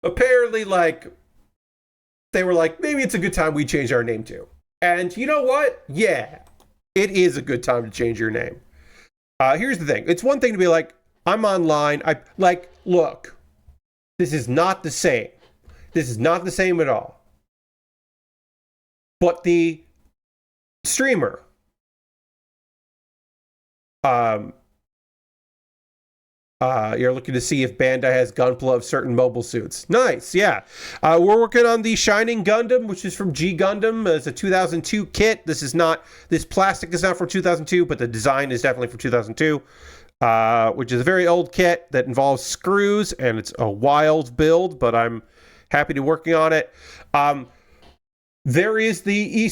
Apparently, like, they were like, maybe it's a good time we change our name too. And you know what? Yeah, it is a good time to change your name. Here's the thing. It's one thing to be like, I'm online. Look, this is not the same. This is not the same at all. But the streamer, you're looking to see if Bandai has Gunpla of certain mobile suits. Nice, yeah. We're working on the Shining Gundam, which is from G Gundam. It's a 2002 kit. This plastic is not from 2002, but the design is definitely from 2002, which is a very old kit that involves screws, and it's a wild build, but I'm happy to be working on it. There is the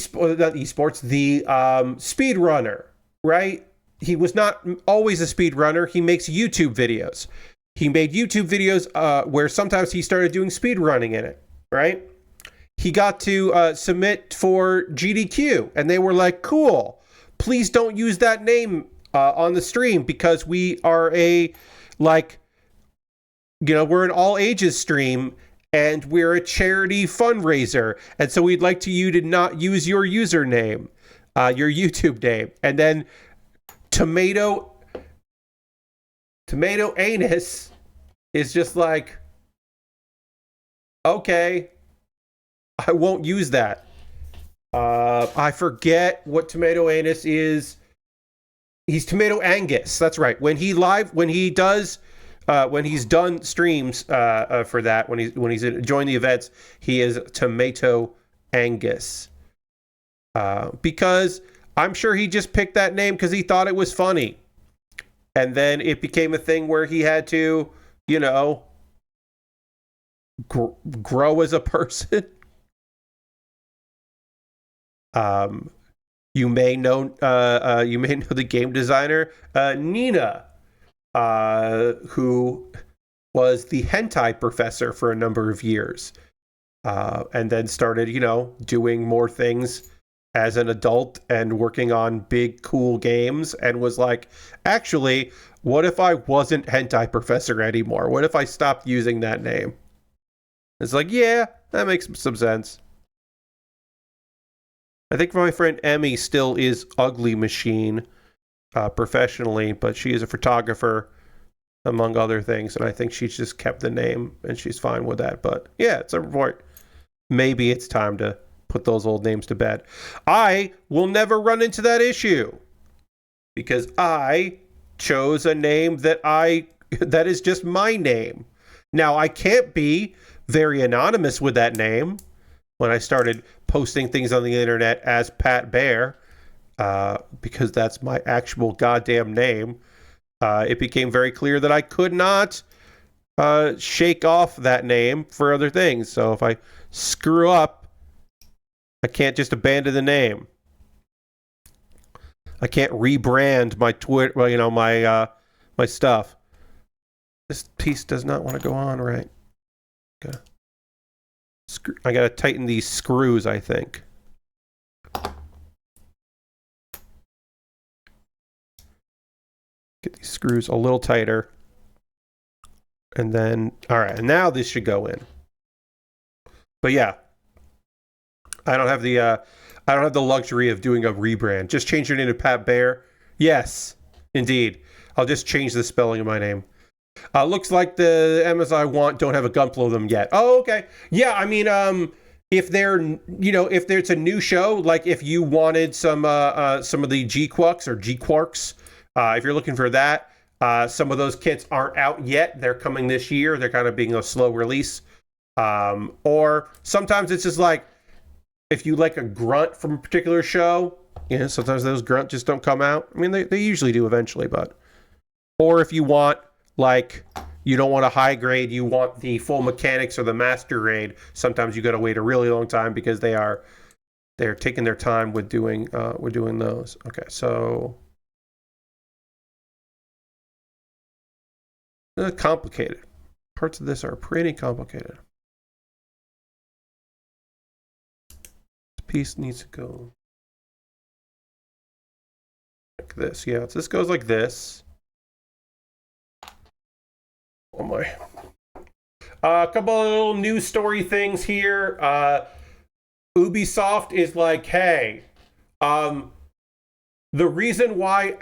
speedrunner, right? He was not always a speedrunner. He makes YouTube videos. He made YouTube videos where sometimes he started doing speedrunning in it, right? He got to submit for GDQ, and they were like, cool, please don't use that name on the stream because we are we're an all ages stream and we're a charity fundraiser. And so we'd like you to not use your username, your YouTube name. And then Tomato Anus is just like, okay, I won't use that. I forget what Tomato Anus is. He's Tomato Angus. That's right. When he's done streams for that, when he's joined the events, he is Tomato Angus. Because I'm sure he just picked that name because he thought it was funny. And then it became a thing where he had to, grow as a person. You may know the game designer, Nina, who was the hentai professor for a number of years. And then started, doing more things as an adult and working on big, cool games, and was like, actually, what if I wasn't hentai professor anymore? What if I stopped using that name? It's like, yeah, that makes some sense. I think my friend Emmy still is Ugly Machine professionally, but she is a photographer, among other things, and I think she's just kept the name, and she's fine with that. But yeah, it's a report. Maybe it's time to put those old names to bed. I will never run into that issue because I chose a name that is just my name. Now, I can't be very anonymous with that name. When I started posting things on the internet as Pat Baer, because that's my actual goddamn name, it became very clear that I could not shake off that name for other things. So if I screw up, I can't just abandon the name. I can't rebrand my Twitter, my stuff. This piece does not want to go on right. Okay. I gotta tighten these screws, I think. Get these screws a little tighter. And then, all right, and now this should go in. But yeah, I don't have the luxury of doing a rebrand. Just change your name to Pat Baer. Yes, indeed. I'll just change the spelling of my name. Looks like the Emmys I want don't have a gunpla of them yet. Oh, okay. Yeah, I mean, if if there's a new show, like if you wanted some of the G-Quarks or G-Quarks, if you're looking for that, some of those kits aren't out yet. They're coming this year. They're kind of being a slow release. Or sometimes it's just like, if you like a grunt from a particular show, sometimes those grunts just don't come out. I mean, they usually do eventually, but... Or if you want, like, you don't want a high grade, you want the full mechanics or the master grade, sometimes you got to wait a really long time because they're taking their time with doing those. Okay, so... complicated. Parts of this are pretty complicated. This piece needs to go like this. Yeah, so this goes like this. Oh my. A couple of little news story things here. Ubisoft is like, hey, the reason why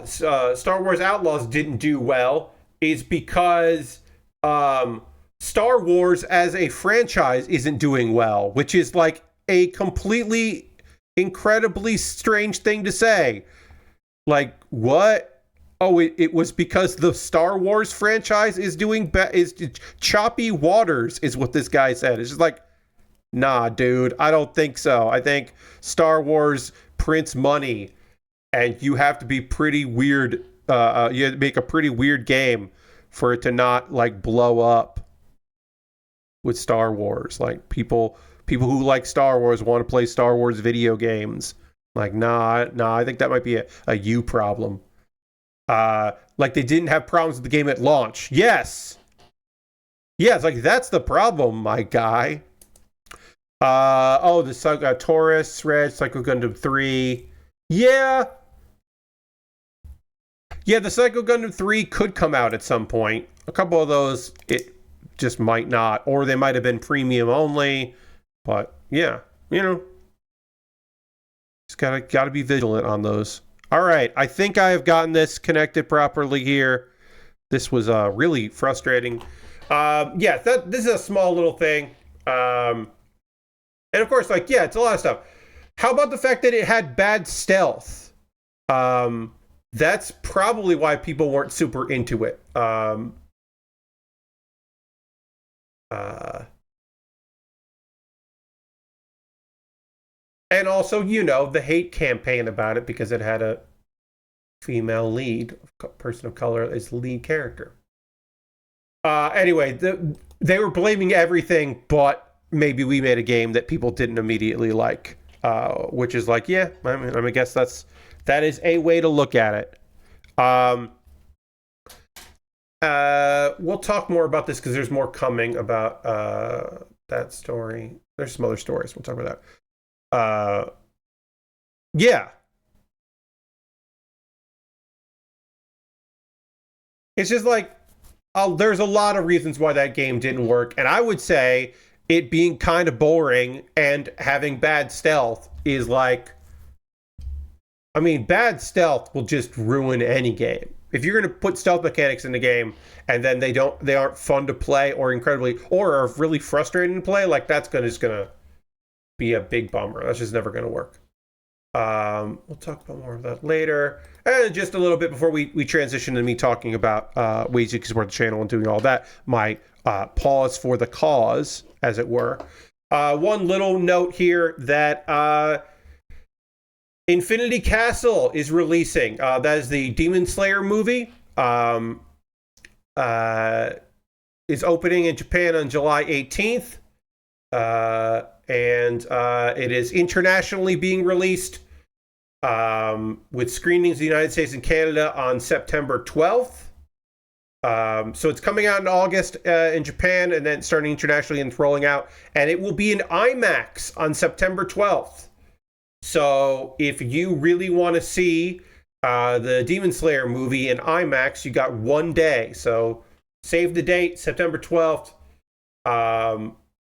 Star Wars Outlaws didn't do well is because Star Wars as a franchise isn't doing well, which is like a completely incredibly strange thing to say. Like, what? Oh, it was because the Star Wars franchise is doing is choppy waters, is what this guy said. It's just like, nah, dude, I don't think so. I think Star Wars prints money, and you have to be pretty weird. You have to make a pretty weird game for it to not like blow up with Star Wars. Like people who like Star Wars want to play Star Wars video games. Like, nah, I think that might be a you problem. Like they didn't have problems with the game at launch. Yes, it's like that's the problem, my guy. The Taurus, Red, Psycho Gundam 3. Yeah, the Psycho Gundam 3 could come out at some point. A couple of those, it just might not. Or they might have been premium only. But, yeah, just gotta be vigilant on those. All right, I think I have gotten this connected properly here. This was really frustrating. This is a small little thing. And of course, it's a lot of stuff. How about the fact that it had bad stealth? That's probably why people weren't super into it. And also, the hate campaign about it because it had a female lead, person of color, as the lead character. Anyway, they were blaming everything, but maybe we made a game that people didn't immediately like, which is like, yeah, I guess that is a way to look at it. We'll talk more about this because there's more coming about that story. There's some other stories. We'll talk about that. It's just like, there's a lot of reasons why that game didn't work, and I would say it being kind of boring and having bad stealth is like, bad stealth will just ruin any game. If you're going to put stealth mechanics in the game and then they aren't fun to play or are really frustrating to play, like that's just gonna be a big bummer. That's just never going to work. We'll talk about more of that later. And just a little bit before we transition to me talking about ways you can support the channel and doing all that, my pause for the cause, as it were. One little note here that Infinity Castle is releasing. That is the Demon Slayer movie. Is opening in Japan on July 18th. And it is internationally being released with screenings in the United States and Canada on September 12th. So it's coming out in August in Japan, and then starting internationally and rolling out. And it will be in IMAX on September 12th. So if you really want to see the Demon Slayer movie in IMAX, you got 1 day. So save the date, September 12th.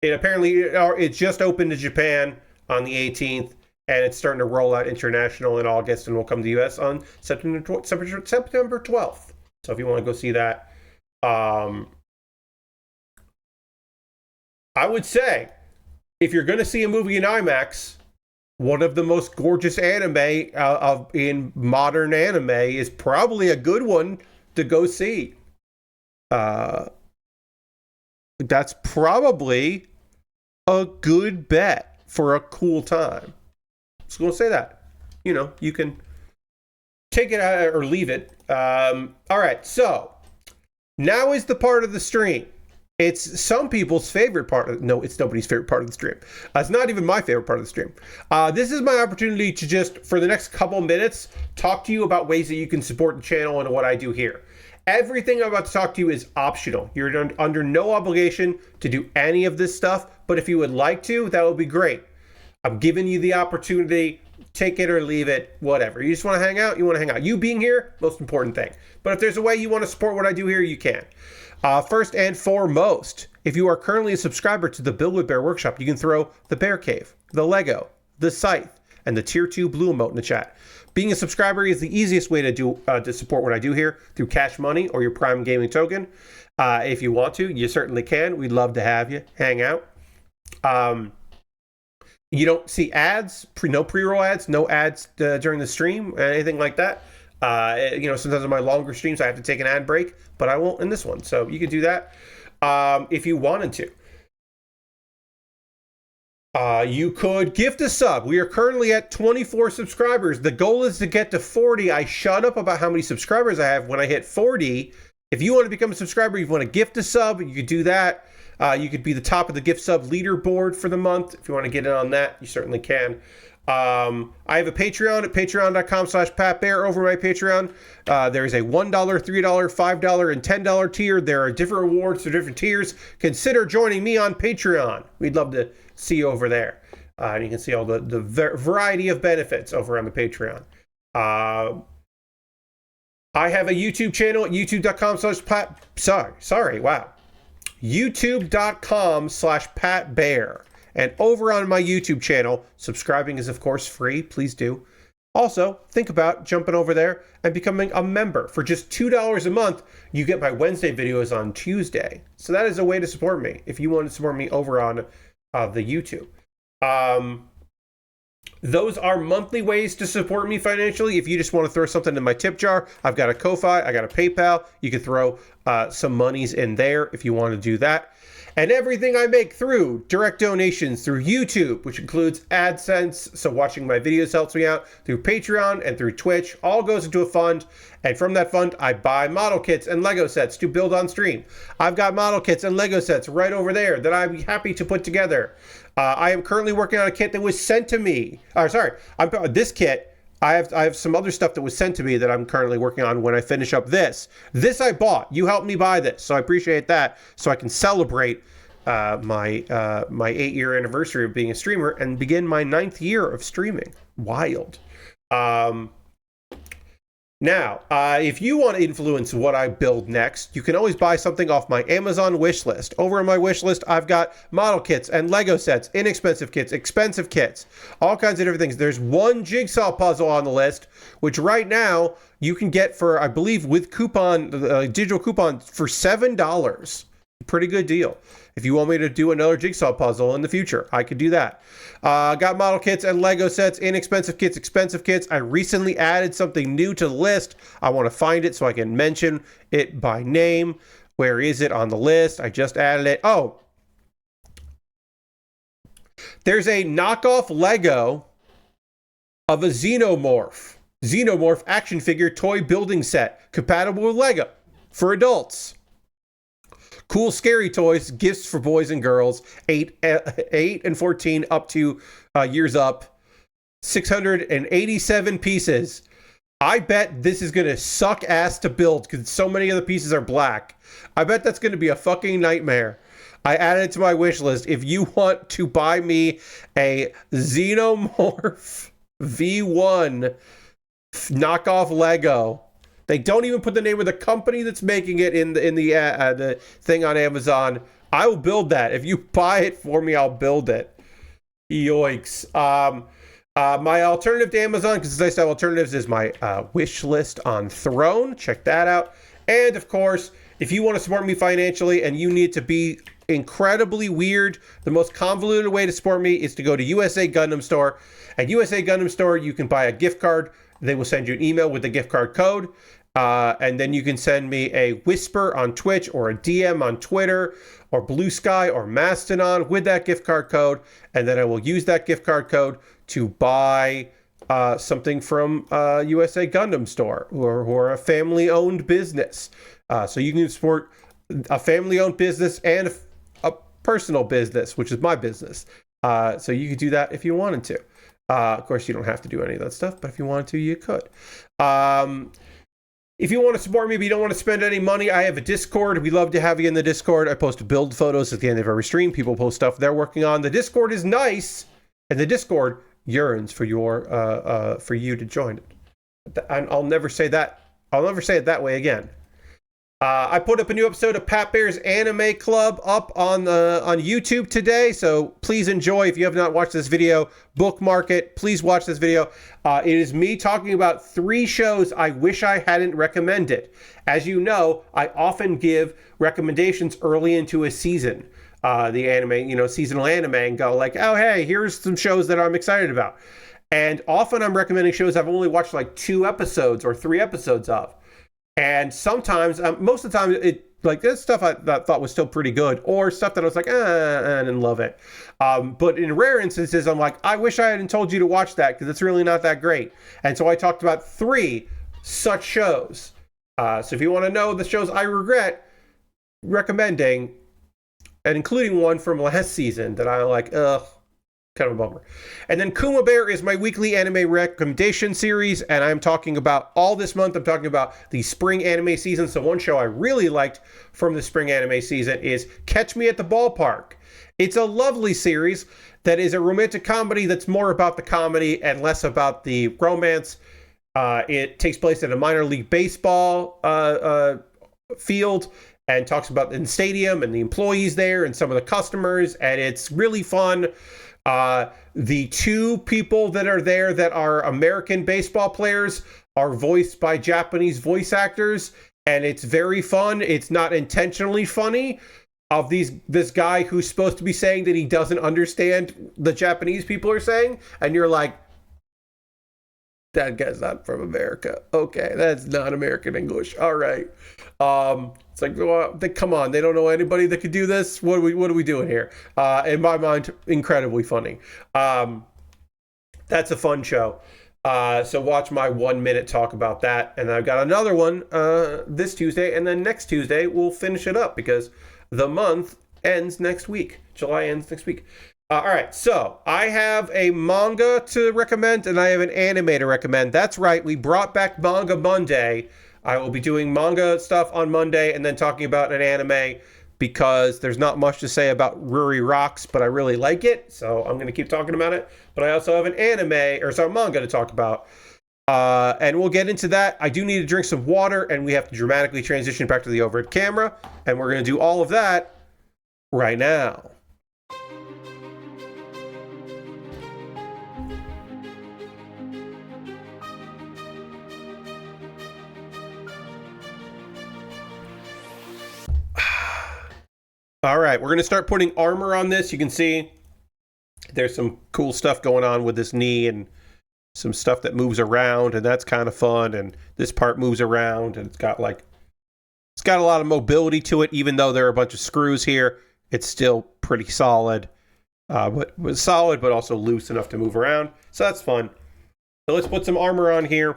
It just opened to Japan on the 18th, and it's starting to roll out international in August, and will come to the US on September 12th. So if you want to go see that, I would say if you're going to see a movie in IMAX, one of the most gorgeous anime in modern anime is probably a good one to go see. That's probably a good bet for a cool time. Just gonna say that. You can take it out or leave it. All right, so now is the part of the stream. It's some people's favorite part. No, it's nobody's favorite part of the stream. It's not even my favorite part of the stream. This is my opportunity to just, for the next couple minutes, talk to you about ways that you can support the channel and what I do here. Everything I'm about to talk to you is optional. You're under no obligation to do any of this stuff, but if you would like to, that would be great. I'm giving you the opportunity. Take it or leave it, whatever. You just want to hang out? You want to hang out. You being here, most important thing. But if there's a way you want to support what I do here, you can. First and foremost, if you are currently a subscriber to the Build with Bear Workshop, you can throw the Bear Cave, the Lego, the Scythe, and the Tier 2 Blue emote in the chat. Being a subscriber is the easiest way to support what I do here through Cash Money or your Prime Gaming token. If you want to, you certainly can. We'd love to have you hang out. You don't see ads, no pre-roll ads, no ads during the stream, anything like that. Sometimes on my longer streams, I have to take an ad break, but I won't in this one. So you could do that if you wanted to. You could gift a sub. We are currently at 24 subscribers. The goal is to get to 40. I shut up about how many subscribers I have when I hit 40. If you want to become a subscriber, you want to gift a sub, you could do that. You could be the top of the gift sub leaderboard for the month. If you want to get in on that, you certainly can. I have a Patreon at patreon.com/PatBear. Over my Patreon, there's a $1, $3, $5, and $10 tier. There are different rewards for different tiers. Consider joining me on Patreon. We'd love to see you over there. And you can see all the variety of benefits over on the Patreon. I have a YouTube channel at youtube.com/Pat. Wow. youtube.com/PatBear. And over on my YouTube channel, subscribing is of course free. Please do. Also, think about jumping over there and becoming a member. For just $2 a month, you get my Wednesday videos on Tuesday. So that is a way to support me if you want to support me over on the YouTube. Those are monthly ways to support me financially. If you just want to throw something in my tip jar, I've got a Ko-Fi, I got a PayPal. You can throw some monies in there if you want to do that. And everything I make through direct donations through YouTube, which includes AdSense, so watching my videos helps me out, through Patreon and through Twitch, all goes into a fund. And from that fund, I buy model kits and Lego sets to build on stream. I've got model kits and Lego sets right over there that I'd be happy to put together. I am currently working on a kit that was sent to me. This kit. I have some other stuff that was sent to me that I'm currently working on when I finish up this. This I bought. You helped me buy this, so I appreciate that. So I can celebrate my 8-year anniversary of being a streamer and begin my 9th year of streaming. Wild. Now, if you want to influence what I build next, you can always buy something off my Amazon wish list. Over on my wish list, I've got model kits and Lego sets, inexpensive kits, expensive kits, all kinds of different things. There's one jigsaw puzzle on the list, which right now you can get for, I believe, with coupon, digital coupon for $7. Pretty good deal. If you want me to do another jigsaw puzzle in the future, I could do that. Got model kits and Lego sets, inexpensive kits, expensive kits. I recently added something new to the list. I want to find it so I can mention it by name. Where is it on the list? I just added it. Oh, there's a knockoff Lego of a Xenomorph action figure toy building set compatible with Lego for adults. Cool, scary toys, gifts for boys and girls, 8 and 14 up to years up. 687 pieces. I bet this is going to suck ass to build because so many of the pieces are black. I bet that's going to be a fucking nightmare. I added it to my wish list. If you want to buy me a Xenomorph V1 knockoff Lego, they don't even put the name of the company that's making it in the thing on Amazon. I will build that. If you buy it for me, I'll build it. Yoinks. My alternative to Amazon, because as I said, alternatives is my wish list on Throne. Check that out. And of course, if you want to support me financially and you need to be incredibly weird, the most convoluted way to support me is to go to USA Gundam Store. At USA Gundam Store, you can buy a gift card. They will send you an email with the gift card code. And then you can send me a whisper on Twitch or a DM on Twitter or Blue Sky or Mastodon with that gift card code. And then I will use that gift card code to buy something from USA Gundam Store or a family-owned business. So you can support a family-owned business and a personal business, which is my business. So you could do that if you wanted to. Of course, you don't have to do any of that stuff, but if you wanted to, you could. If you want to support me but you don't want to spend any money, I have a Discord. We'd love to have you in the Discord. I post build photos at the end of every stream. People post stuff they're working on. The Discord is nice, and the Discord yearns for for you to join it. And I'll never say that. I'll never say it that way again. I put up a new episode of Pat Bear's Anime Club up on YouTube today, so please enjoy. If you have not watched this video, bookmark it. Please watch this video. It is me talking about 3 shows I wish I hadn't recommended. As you know, I often give recommendations early into a season, the anime, seasonal anime, and go like, oh, hey, here's some shows that I'm excited about. And often I'm recommending shows I've only watched like 2 episodes or 3 episodes of. And sometimes, most of the time, this stuff I thought was still pretty good, or stuff that I was like, I didn't love it. But in rare instances, I'm like, I wish I hadn't told you to watch that because it's really not that great. And so I talked about 3 such shows. So if you want to know the shows I regret recommending, and including one from last season that I like, kind of a bummer. And then Kuma Baer is my weekly anime recommendation series, and I'm talking about all this month. I'm talking about the spring anime season. So one show I really liked from the spring anime season is Catch Me at the Ballpark. It's a lovely series that is a romantic comedy that's more about the comedy and less about the romance. It takes place at a minor league baseball field and talks about the stadium and the employees there and some of the customers, and it's really fun. The 2 people that are there that are American baseball players are voiced by Japanese voice actors, and it's very fun. It's not intentionally funny. This guy who's supposed to be saying that he doesn't understand the Japanese people are saying, and you're like, that guy's not from America. Okay, that's not American English. All right. It's like, well, come on, they don't know anybody that could do this. What are we doing here? In my mind, incredibly funny. That's a fun show. So watch my 1-minute talk about that. And I've got another one this Tuesday, and then next Tuesday we'll finish it up because the month ends next week. July ends next week. All right, so I have a manga to recommend, and I have an anime to recommend. That's right, we brought back Manga Monday. I will be doing manga stuff on Monday and then talking about an anime because there's not much to say about Ruri Rocks, but I really like it, so I'm going to keep talking about it. But I also have an manga to talk about. And we'll get into that. I do need to drink some water, and we have to dramatically transition back to the overhead camera, and we're going to do all of that right now. All right, we're going to start putting armor on this. You can see there's some cool stuff going on with this knee and some stuff that moves around, and that's kind of fun. And this part moves around, and it's got a lot of mobility to it, even though there are a bunch of screws here. It's still pretty solid, but also loose enough to move around. So that's fun. So let's put some armor on here.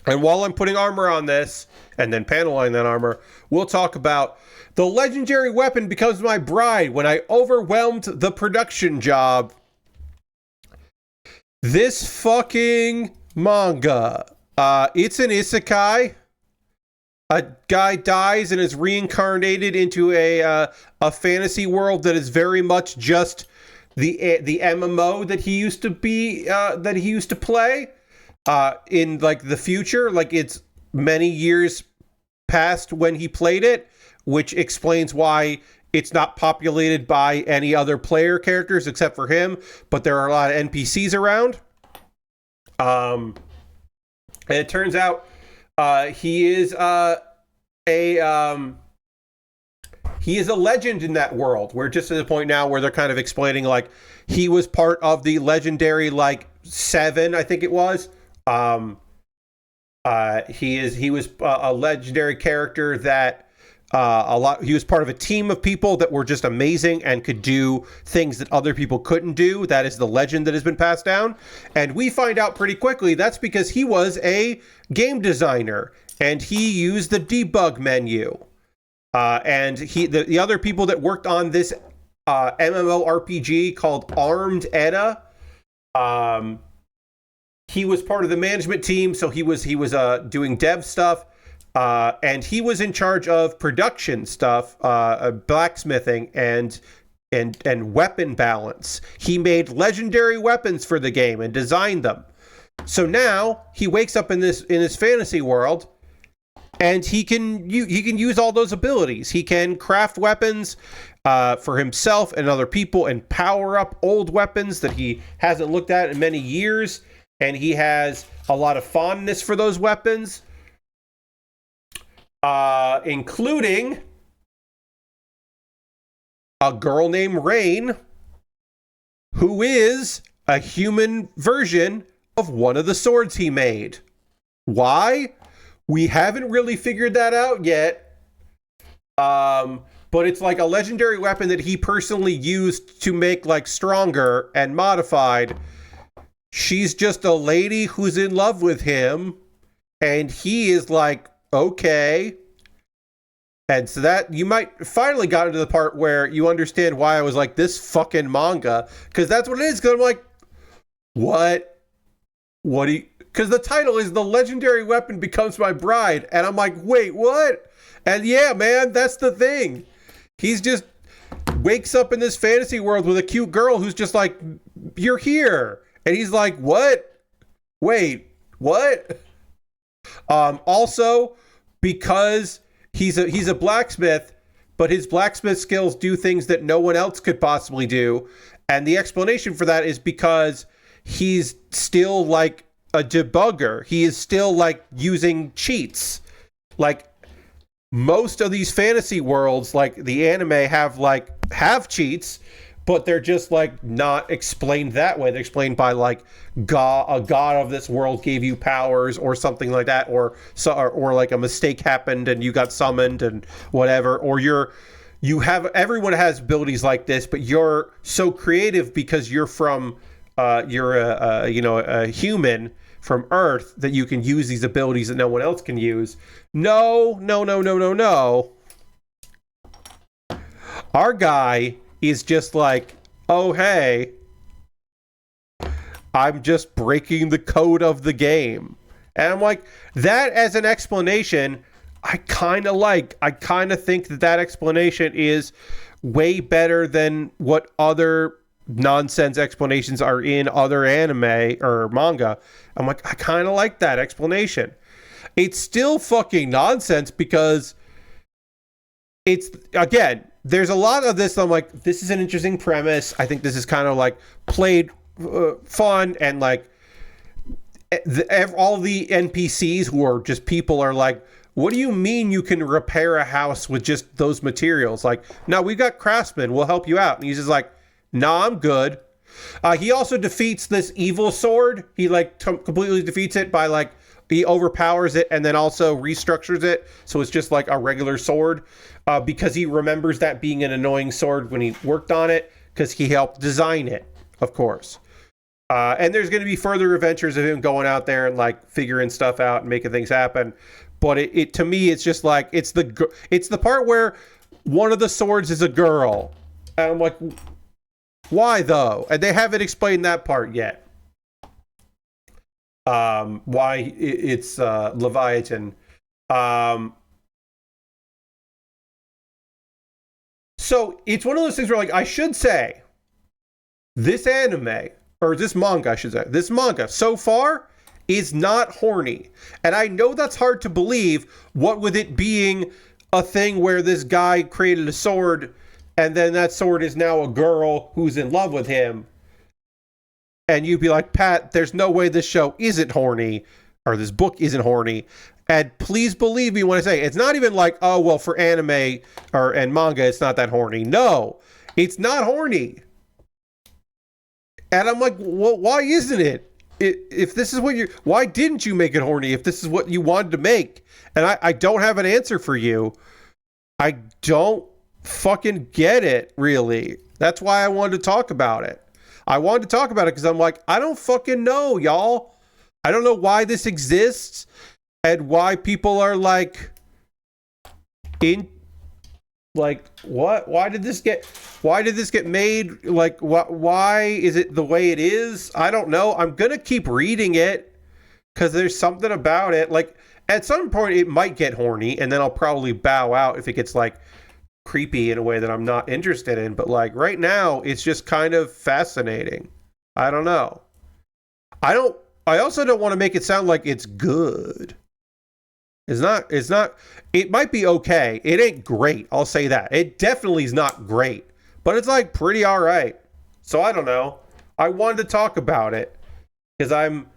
And while I'm putting armor on this, and then paneling that armor, we'll talk about the legendary weapon becomes my bride when I overwhelmed the production job. This fucking manga It's an isekai. A guy dies and is reincarnated into a fantasy world that is very much just the MMO that he used to play in like the future. Like it's many years past when he played it, which explains why it's not populated by any other player characters except for him, but there are a lot of NPCs around. And it turns out he is a legend in that world. We're just at the point now where they're kind of explaining like he was part of the legendary like 7, I think it was. He was a legendary character that he was part of a team of people that were just amazing and could do things that other people couldn't do. That is the legend that has been passed down. And we find out pretty quickly that's because he was a game designer and he used the debug menu. And the other people that worked on this MMORPG called Armed Edda, he was part of the management team, so he was doing dev stuff, and he was in charge of production stuff, blacksmithing and weapon balance. He made legendary weapons for the game and designed them. So now he wakes up in this fantasy world, and he can use all those abilities. He can craft weapons for himself and other people, and power up old weapons that he hasn't looked at in many years. And he has a lot of fondness for those weapons, including a girl named Rain, who is a human version of one of the swords he made. Why? We haven't really figured that out yet. But it's like a legendary weapon that he personally used to make like stronger and modified. She's just a lady who's in love with him, and he is like, okay. And so that you might finally got into the part where you understand why I was like, this fucking manga, because that's what it is. Because I'm like, what do you? Because the title is "The Legendary Weapon Becomes My Bride," and I'm like, wait, what? And yeah, man, that's the thing. He's just wakes up in this fantasy world with a cute girl who's just like, you're here. And he's like, what? Wait, what? Also, because he's a blacksmith, but his blacksmith skills do things that no one else could possibly do. And the explanation for that is because he's still like a debugger. He is still like using cheats. Like most of these fantasy worlds, like the anime have cheats, but they're just like not explained that way. They're explained by like a god of this world gave you powers or something like that, or like a mistake happened and you got summoned and whatever, or everyone has abilities like this, but you're so creative because you're a human from Earth that you can use these abilities that no one else can use. No. Our guy is just like, oh, hey, I'm just breaking the code of the game. And I'm like, that as an explanation, I kind of think that explanation is way better than what other nonsense explanations are in other anime or manga. I'm like, I kind of like that explanation. It's still fucking nonsense because it's, again, there's a lot of this. I'm like, this is an interesting premise. I think this is kind of like played fun, and like all the NPCs who are just people are like, what do you mean you can repair a house with just those materials? Like, no, we've got craftsmen. We'll help you out. And he's just like, nah, I'm good. He also defeats this evil sword. He like completely defeats it by like, he overpowers it and then also restructures it so it's just like a regular sword, because he remembers that being an annoying sword when he worked on it, because he helped design it, of course. And there's going to be further adventures of him going out there and like figuring stuff out and making things happen. But it to me, it's just like, it's the part where one of the swords is a girl, and I'm like, why though? And they haven't explained that part yet. why it's Leviathan. So it's one of those things where, like, I should say, this anime, or this manga, I should say, this manga so far is not horny. And I know that's hard to believe, what with it being a thing where this guy created a sword, and then that sword is now a girl who's in love with him. And you'd be like, Pat, there's no way this show isn't horny, or this book isn't horny. And please believe me when I say, it's not even like, oh, well, for anime and manga, it's not that horny. No, it's not horny. And I'm like, well, why isn't it? If this is what why didn't you make it horny if this is what you wanted to make? And I don't have an answer for you. I don't fucking get it, really. That's why I wanted to talk about it. I wanted to talk about it because I'm like, I don't fucking know, y'all. I don't know why this exists and why people are like, what? Why did this get made? Like, why is it the way it is? I don't know. I'm gonna keep reading it because there's something about it. Like, at some point it might get horny, and then I'll probably bow out if it gets like creepy in a way that I'm not interested in. But like right now, it's just kind of fascinating. I don't know. I also don't want to make it sound like it's good. It's not, it might be okay. It ain't great. I'll say that. It definitely is not great, but it's like pretty all right. So I don't know. I wanted to talk about it because I'm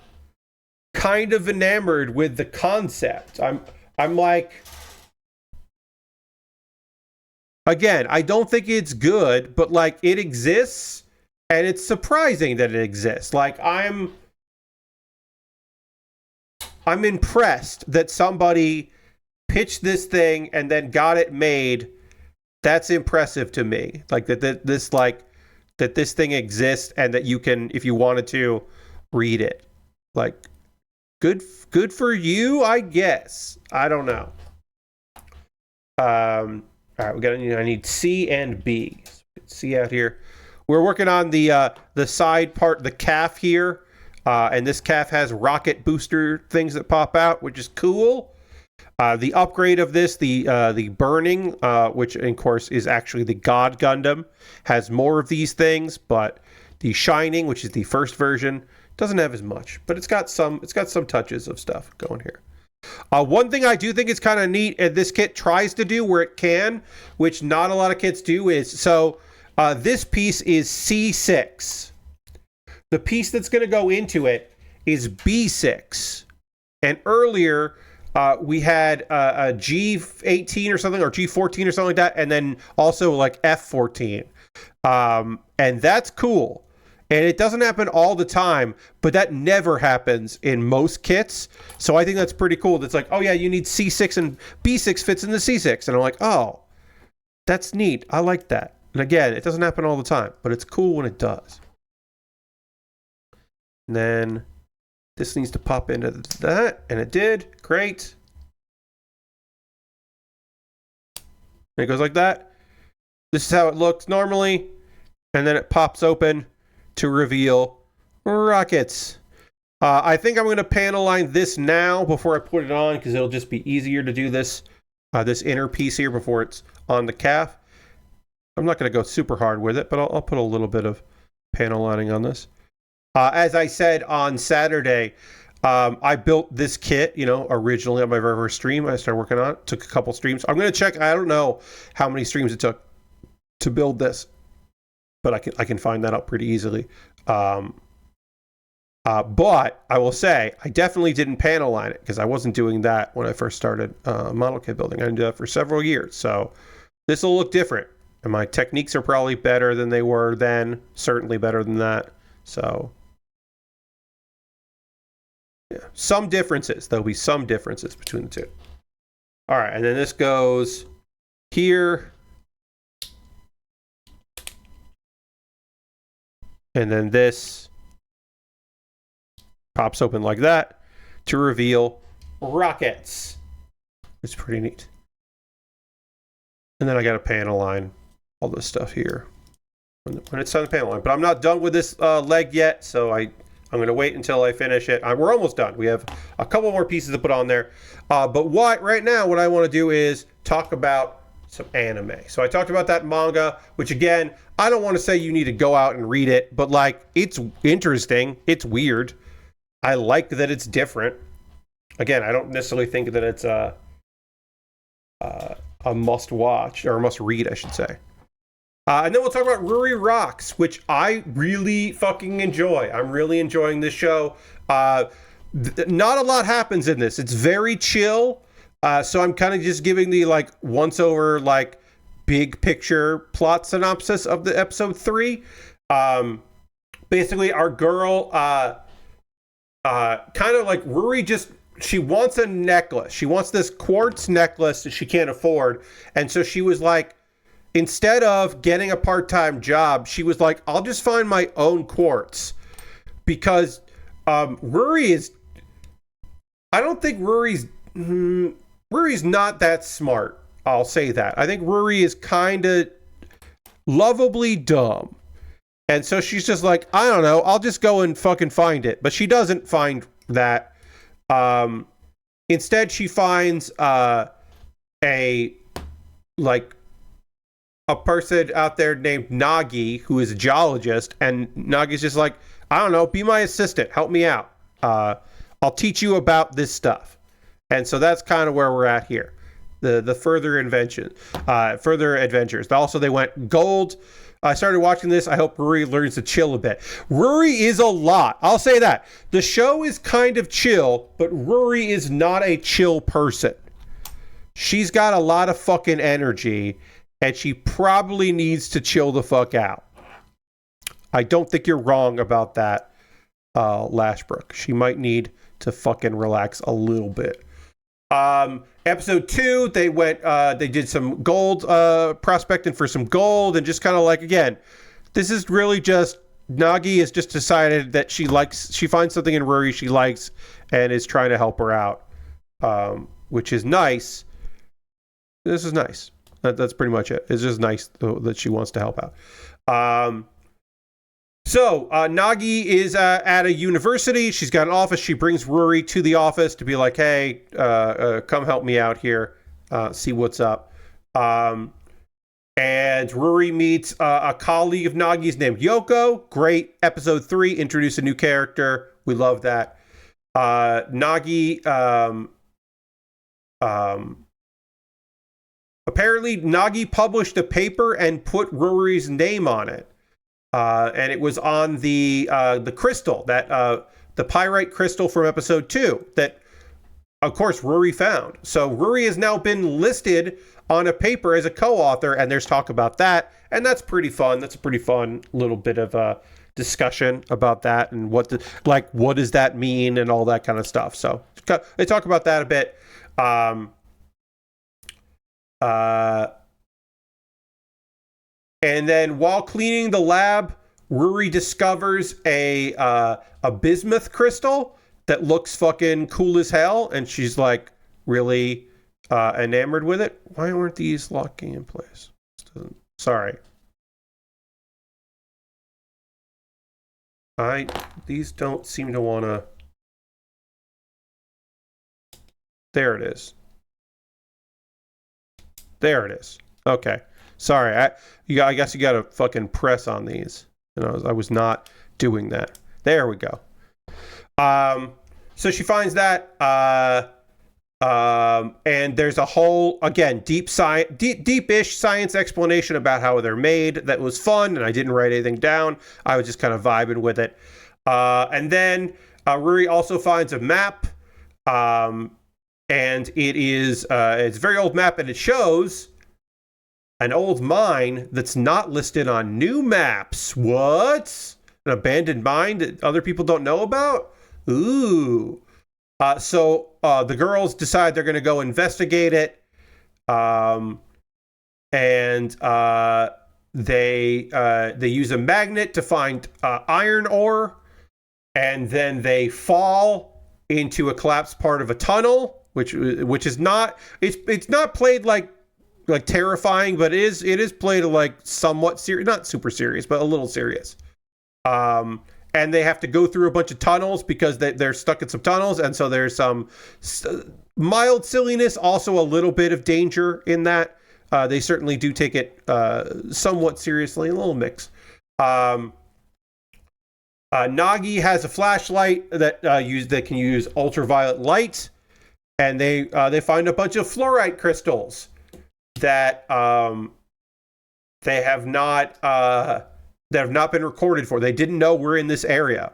kind of enamored with the concept. I'm like, again, I don't think it's good, but like it exists and it's surprising that it exists. Like I'm impressed that somebody pitched this thing and then got it made. That's impressive to me. Like that this thing exists and that you can, if you wanted to, read it. Like good for you, I guess. I don't know. All right, I need C and B. C out here. We're working on the side part, the calf here. And this calf has rocket booster things that pop out, which is cool. The upgrade of this, the burning, which of course is actually the God Gundam, has more of these things, but the shining, which is the first version, doesn't have as much, but it's got some touches of stuff going here. One thing I do think is kind of neat, and this kit tries to do where it can, which not a lot of kits do, is this piece is C6. The piece that's going to go into it is B6. And earlier, we had a G18 or something, or G14 or something like that, and then also like F14. And that's cool. And it doesn't happen all the time, but that never happens in most kits. So I think that's pretty cool. That's like, oh yeah, you need C6 and B6 fits in the C6. And I'm like, oh, that's neat. I like that. And again, it doesn't happen all the time, but it's cool when it does. And then this needs to pop into that, and it did. Great. And it goes like that. This is how it looks normally, and then it pops open to reveal rockets. I think I'm going to panel line this now before I put it on, because it'll just be easier to do this inner piece here before it's on the calf. I'm not going to go super hard with it, but I'll put a little bit of panel lining on this. As I said on Saturday, I built this kit, originally on my very first stream. I started working on it. Took a couple streams. I'm going to check. I don't know how many streams it took to build this, but I can find that out pretty easily. But I will say, I definitely didn't panel line it because I wasn't doing that when I first started model kit building. I didn't do that for several years. So this will look different. And my techniques are probably better than they were then. Certainly better than that. So yeah, some differences. There'll be some differences between the two. All right, and then this goes here. And then this pops open like that to reveal rockets. It's pretty neat. And then I got a panel line all this stuff here when it's on the panel line. But I'm not done with this leg yet, so I I'm going to wait until I finish it. We're almost done. We have a couple more pieces to put on there. But right now, what I want to do is talk about some anime. So I talked about that manga, which again, I don't want to say you need to go out and read it, but like, it's interesting. It's weird. I like that it's different. Again, I don't necessarily think that it's a must watch, or a must read, I should say. And then we'll talk about Ruri Rocks, which I really fucking enjoy. I'm really enjoying this show. Not a lot happens in this. It's very chill. So I'm kind of just giving the like once over, like big picture plot synopsis of the episode 3. Basically, our girl, kind of like Ruri, she wants a necklace. She wants this quartz necklace that she can't afford. And so she was like, instead of getting a part-time job, she was like, I'll just find my own quartz. Because Ruri is... I don't think Ruri's not that smart. I'll say that. I think Ruri is kind of lovably dumb. And so she's just like, I don't know, I'll just go and fucking find it. But she doesn't find that. Instead, she finds a person out there named Nagi, who is a geologist, and Nagi's just like, I don't know, be my assistant, help me out. I'll teach you about this stuff. And so that's kind of where we're at here. The further adventures. Also, they went gold. I started watching this. I hope Ruri learns to chill a bit. Ruri is a lot. I'll say that. The show is kind of chill, but Ruri is not a chill person. She's got a lot of fucking energy, and she probably needs to chill the fuck out. I don't think you're wrong about that, Lashbrook. She might need to fucking relax a little bit. Episode 2, they did some gold prospecting for some gold, and just kind of like, again, this is really just Nagi has just decided that she finds something in Ruri she likes and is trying to help her out, which is nice. This is nice. That's pretty much it. It's just nice that she wants to help out. So Nagi is at a university. She's got an office. She brings Ruri to the office to be like, hey, come help me out here. See what's up. And Ruri meets a colleague of Nagi's named Yoko. Great. Episode 3, introduce a new character. We love that. Nagi... apparently, Nagi published a paper and put Ruri's name on it. And it was on the crystal, the pyrite crystal from episode 2 that, of course, Ruri found. So Ruri has now been listed on a paper as a co-author, and there's talk about that, and that's pretty fun. That's a pretty fun little bit of a discussion about that and what does that mean and all that kind of stuff. So they talk about that a bit. And then while cleaning the lab, Ruri discovers a bismuth crystal that looks fucking cool as hell, and she's like really enamored with it. Why weren't these locking in place? Sorry. These don't seem to want to... There it is. There it is. Okay. Sorry. I guess you got to fucking press on these. And I was not doing that. There we go. So she finds that, and there's a whole, again, deep-ish science explanation about how they're made. That was fun, and I didn't write anything down. I was just kind of vibing with it. And then Ruri also finds a map, and it's a very old map, and it shows an old mine that's not listed on new maps. What? An abandoned mine that other people don't know about? Ooh. So the girls decide they're going to go investigate it. And they use a magnet to find iron ore. And then they fall into a collapsed part of a tunnel, which is not... It's not played like terrifying, but it is played like somewhat serious, not super serious, but a little serious. and they have to go through a bunch of tunnels because they're stuck in some tunnels, and so there's some mild silliness, also a little bit of danger in that. They certainly do take it somewhat seriously, a little mix. Nagi has a flashlight that can use ultraviolet light, and they find a bunch of fluorite crystals that they have not been recorded for. They didn't know we're in this area,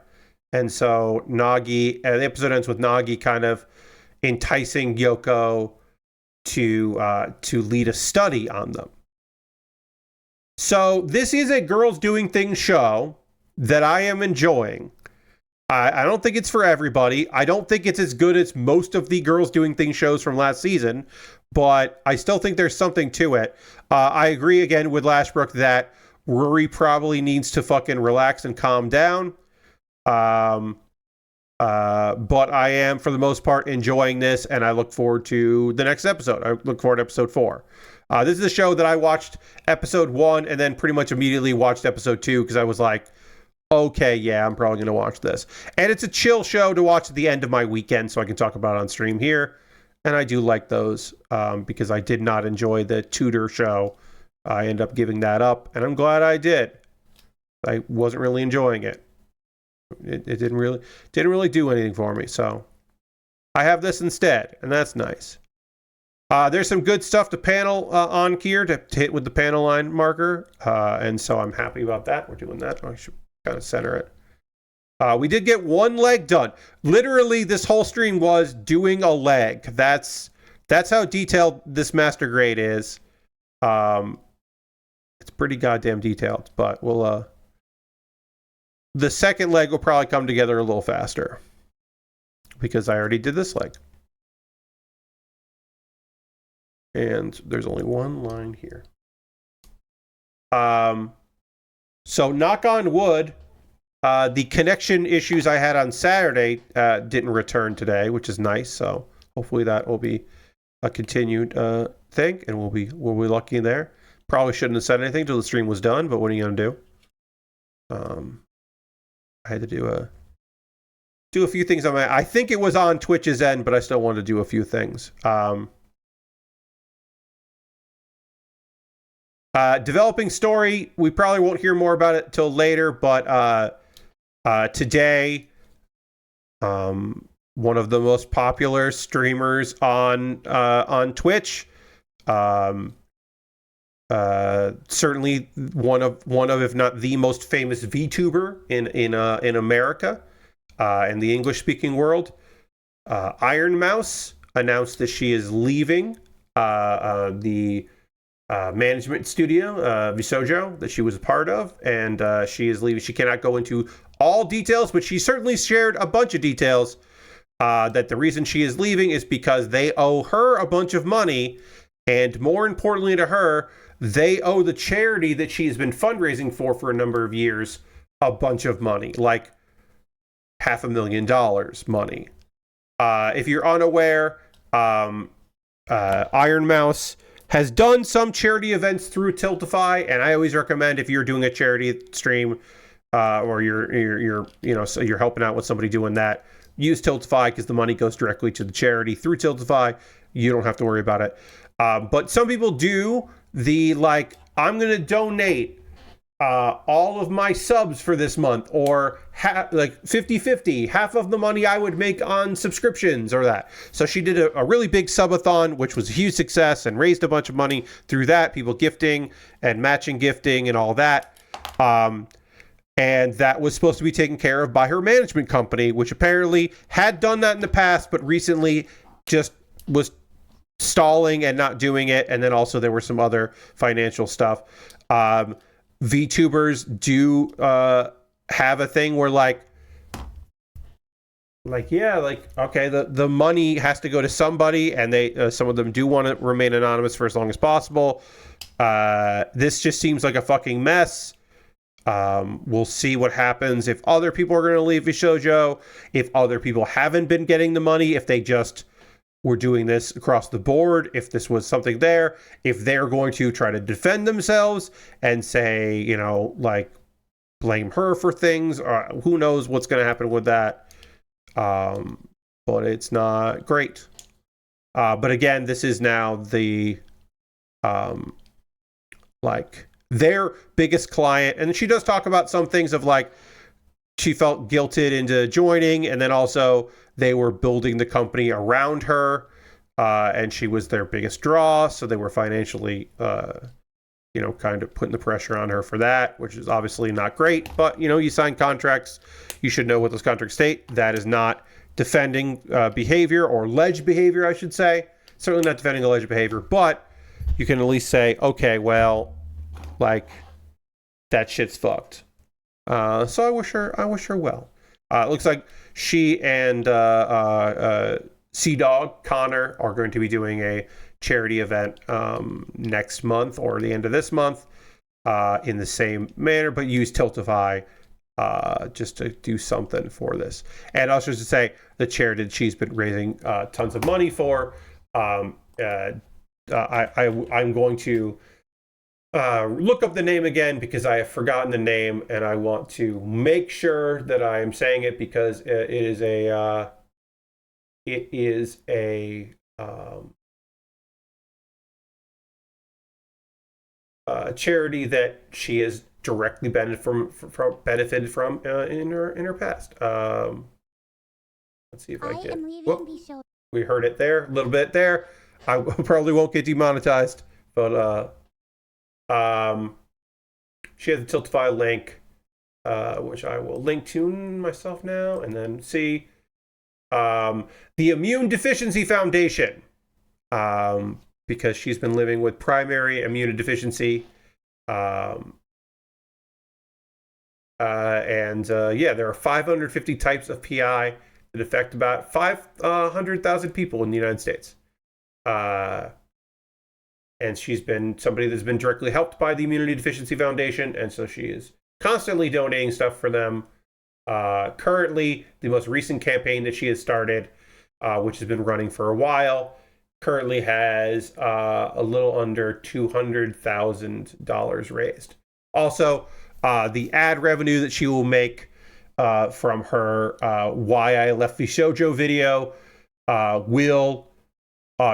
and so Nagi. The episode ends with Nagi kind of enticing Yoko to lead a study on them. So this is a girls doing things show that I am enjoying. I don't think it's for everybody. I don't think it's as good as most of the girls doing things shows from last season, but I still think there's something to it. I agree again with Lashbrook that Ruri probably needs to fucking relax and calm down. But I am, for the most part, enjoying this, and I look forward to the next episode. I look forward to episode 4. This is a show that I watched episode 1 and then pretty much immediately watched episode 2 because I was like, okay, yeah, I'm probably going to watch this. And it's a chill show to watch at the end of my weekend so I can talk about it on stream here. And I do like those because I did not enjoy the Tudor show. I ended up giving that up, and I'm glad I did. I wasn't really enjoying it. It didn't really do anything for me, so I have this instead, and that's nice. There's some good stuff to panel on here to hit with the panel line marker, and so I'm happy about that. We're doing that. I should kind of center it. We did get one leg done. Literally, this whole stream was doing a leg. That's how detailed this master grade is. It's pretty goddamn detailed, but we'll the second leg will probably come together a little faster because I already did this leg. And there's only one line here. So knock on wood, the connection issues I had on Saturday didn't return today, which is nice. So hopefully that will be a continued thing, and we'll be lucky there. Probably shouldn't have said anything until the stream was done, but what are you gonna do? I had to do a few things on my. I think it was on Twitch's end, but I still wanted to do a few things. Developing story. We probably won't hear more about it till later, but today, one of the most popular streamers on Twitch, certainly one of if not the most famous VTuber in America, in the English speaking world, Iron Mouse announced that she is leaving the management studio, Visojo, that she was a part of, and she is leaving. She cannot go into all details, but she certainly shared a bunch of details that the reason she is leaving is because they owe her a bunch of money, and more importantly to her, they owe the charity that she's been fundraising for a number of years a bunch of money, like $500,000 money. If you're unaware, Iron Mouse has done some charity events through Tiltify, and I always recommend if you're doing a charity stream or so you're helping out with somebody doing that, use Tiltify because the money goes directly to the charity through Tiltify. You don't have to worry about it. But some people do the I'm going to donate all of my subs for this month, or 50-50, half of the money I would make on subscriptions or that. So she did a really big subathon, which was a huge success and raised a bunch of money through that, people gifting and matching gifting and all that. And that was supposed to be taken care of by her management company, which apparently had done that in the past, but recently just was stalling and not doing it. And then also there were some other financial stuff. VTubers do have a thing where okay, the money has to go to somebody, and they some of them do want to remain anonymous for as long as possible. This just seems like a fucking mess. We'll see what happens if other people are going to leave Shoujo, if other people haven't been getting the money, if they just were doing this across the board, if this was something there, if they're going to try to defend themselves and say, blame her for things. Who knows what's going to happen with that? But it's not great. But again, this is now the like their biggest client, and she does talk about some things of like she felt guilted into joining, and then also they were building the company around her, and she was their biggest draw, so they were financially kind of putting the pressure on her for that, which is obviously not great. But you sign contracts, you should know what those contracts state. That is not defending behavior, or alleged behavior, I should say. Certainly not defending alleged behavior, but you can at least say, okay, well, like, that shit's fucked. So I wish her well. It looks like she and Sea Dog Connor are going to be doing a charity event next month or the end of this month in the same manner, but use Tiltify just to do something for this. And also to say, the charity that she's been raising tons of money for, I'm going to look up the name again because I have forgotten the name, and I want to make sure that I am saying it, because it is a charity that she has directly benefited from in her past. Let's see if I can. We heard it there, a little bit there. I probably won't get demonetized, but she has the Tiltify link, which I will link to myself now, and then see the Immune Deficiency Foundation, because she's been living with primary immunodeficiency, there are 550 types of PI that affect about 500,000 people in the United States. And she's been somebody that's been directly helped by the Immunity Deficiency Foundation, and so she is constantly donating stuff for them. Currently, the most recent campaign that she has started, which has been running for a while, currently has a little under $200,000 raised. Also, the ad revenue that she will make from her Why I Left the Shoujo video will...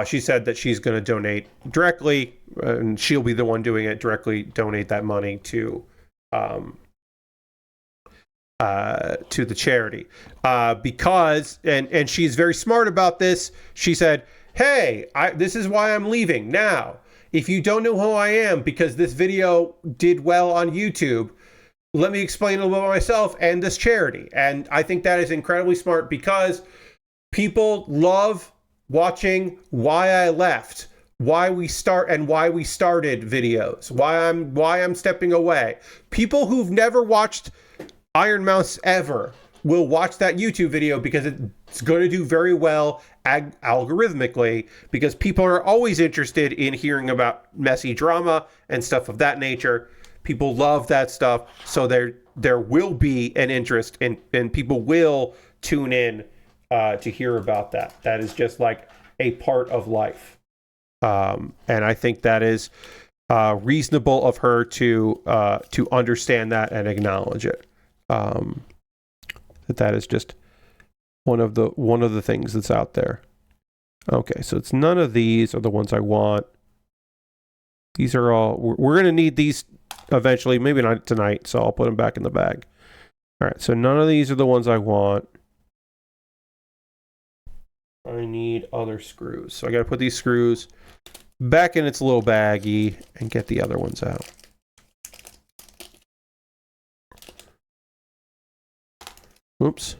she said that she's going to donate directly, and she'll be the one doing it directly, donate that money to the charity. Because, and she's very smart about this, she said, hey, this is why I'm leaving. Now, if you don't know who I am because this video did well on YouTube, let me explain a little bit about myself and this charity. And I think that is incredibly smart, because people love watching why I left, why we started videos, why I'm stepping away. People who've never watched Iron Mouse ever will watch that YouTube video because it's going to do very well algorithmically, because people are always interested in hearing about messy drama and stuff of that nature. People love that stuff, so there will be an interest, and people will tune in to hear about that. That is just like a part of life. And I think that is reasonable of her to understand that and acknowledge it. That is just one of the things that's out there. Okay, so it's none of these are the ones I want. These are all, we're going to need these eventually, maybe not tonight, so I'll put them back in the bag. All right, so none of these are the ones I want. I need other screws. So I got to put these screws back in its little baggie and get the other ones out. Oops.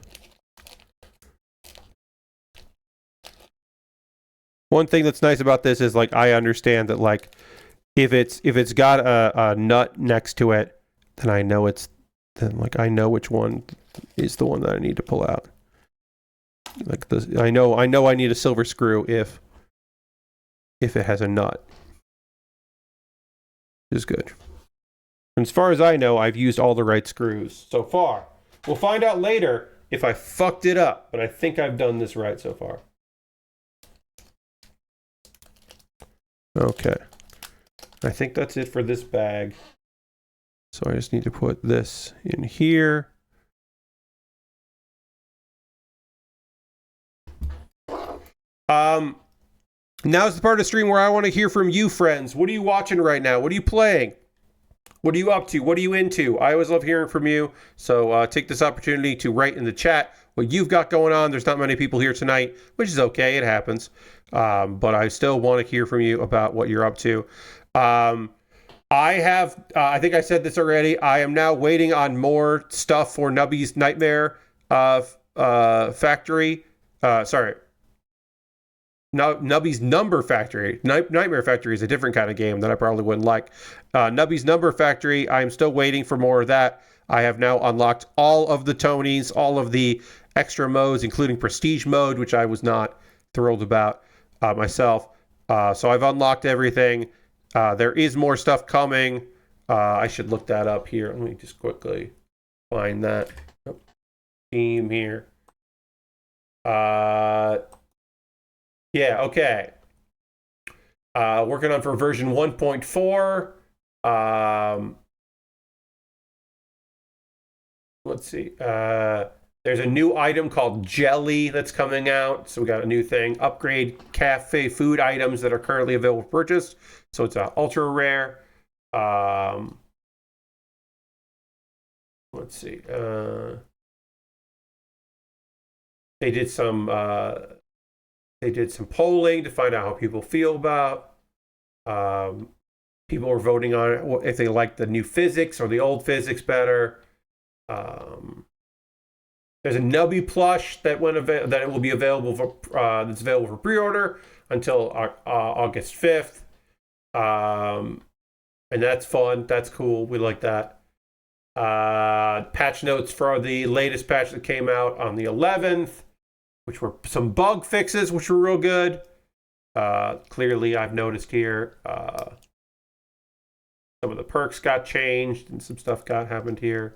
One thing that's nice about this is, like, I understand that, like, if it's got a nut next to it, then I know I know which one is the one that I need to pull out. Like I know I need a silver screw if it has a nut. Which is good. And as far as I know, I've used all the right screws so far. We'll find out later if I fucked it up, but I think I've done this right so far. Okay. I think that's it for this bag. So I just need to put this in here. Now's the part of the stream where I want to hear from you, friends. What are you watching right now? What are you playing? What are you up to? What are you into? I always love hearing from you. So take this opportunity to write in the chat what you've got going on. There's not many people here tonight, which is okay. It happens. But I still want to hear from you about what you're up to. I have, I think I said this already. I am now waiting on more stuff for Nubby's Nightmare Factory. Nubby's Number Factory. Nightmare Factory is a different kind of game that I probably wouldn't like. Nubby's Number Factory, I am still waiting for more of that. I have now unlocked all of the Tonys, all of the extra modes, including Prestige mode, which I was not thrilled about myself. So I've unlocked everything. There is more stuff coming. I should look that up here. Let me just quickly find that. Team here. Yeah, okay. Working on for version 1.4. Let's see. There's a new item called Jelly that's coming out. So we got a new thing. Upgrade cafe food items that are currently available for purchase. So it's ultra rare. Let's see. They did some polling to find out how people feel about. People were voting on it, if they like the new physics or the old physics better. There's a Nubby plush that it will be available for that's available for pre-order until August 5th. And that's fun. That's cool. We like that. Patch notes for the latest patch that came out on the 11th, which were some bug fixes, which were real good. Clearly, I've noticed here some of the perks got changed and some stuff happened here.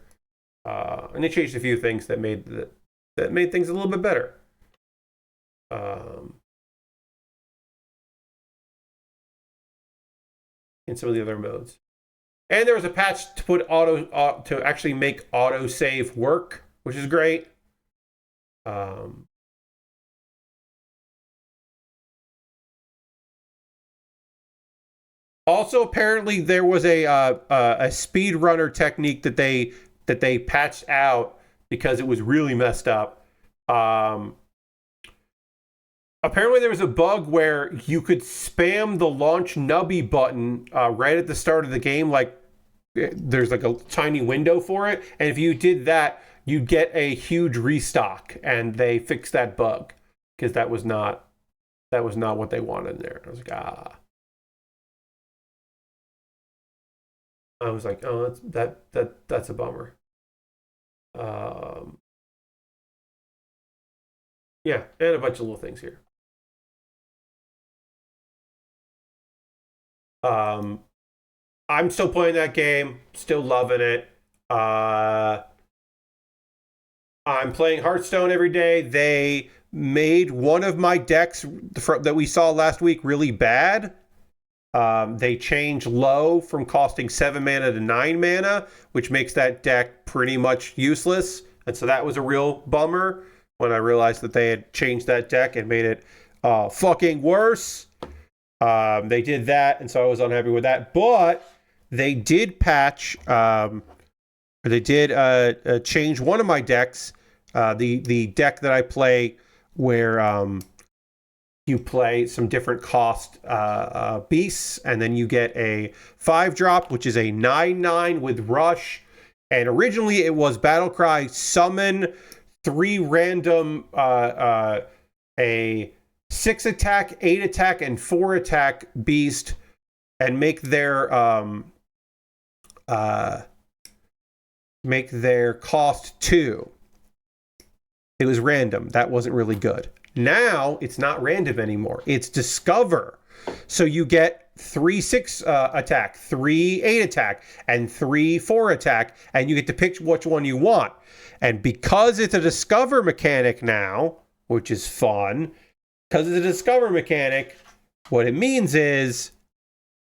And they changed a few things that made things a little bit better. In some of the other modes. And there was a patch to put to actually make autosave work, which is great. Also, apparently, there was a speedrunner technique that they patched out because it was really messed up. Apparently, there was a bug where you could spam the launch Nubby button right at the start of the game. Like, there's like a tiny window for it, and if you did that, you'd get a huge restock. And they fixed that bug because that was not what they wanted in there. I was like, oh, that's a bummer. Yeah, and a bunch of little things here. I'm still playing that game, still loving it. I'm playing Hearthstone every day. They made one of my decks that we saw last week really bad. They changed low from costing 7 mana to 9 mana, which makes that deck pretty much useless. And so that was a real bummer when I realized that they had changed that deck and made it fucking worse. They did that, and so I was unhappy with that. But they did patch, they did change one of my decks, the deck that I play where you play some different cost beasts, and then you get a 5-drop, which is a 9/9 with Rush. And originally it was Battlecry, summon 3 random, a 6 attack, 8 attack, and 4 attack beast, and make their cost 2. It was random. That wasn't really good. Now it's not random anymore. It's discover. So you get 3 6 attack, 3 8 attack, and 3 4 attack, and you get to pick which one you want. And because it's a discover mechanic now, which is fun, because it's a discover mechanic, what it means is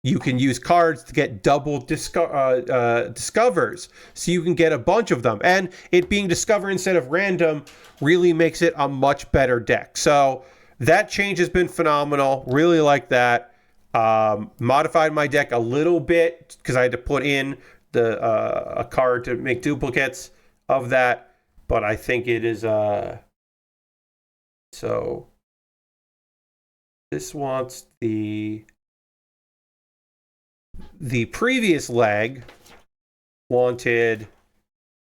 you can use cards to get double discovers. So you can get a bunch of them. And it being discover instead of random really makes it a much better deck. So that change has been phenomenal. Really like that. Modified my deck a little bit because I had to put in a card to make duplicates of that. But I think it is... So this wants the previous leg wanted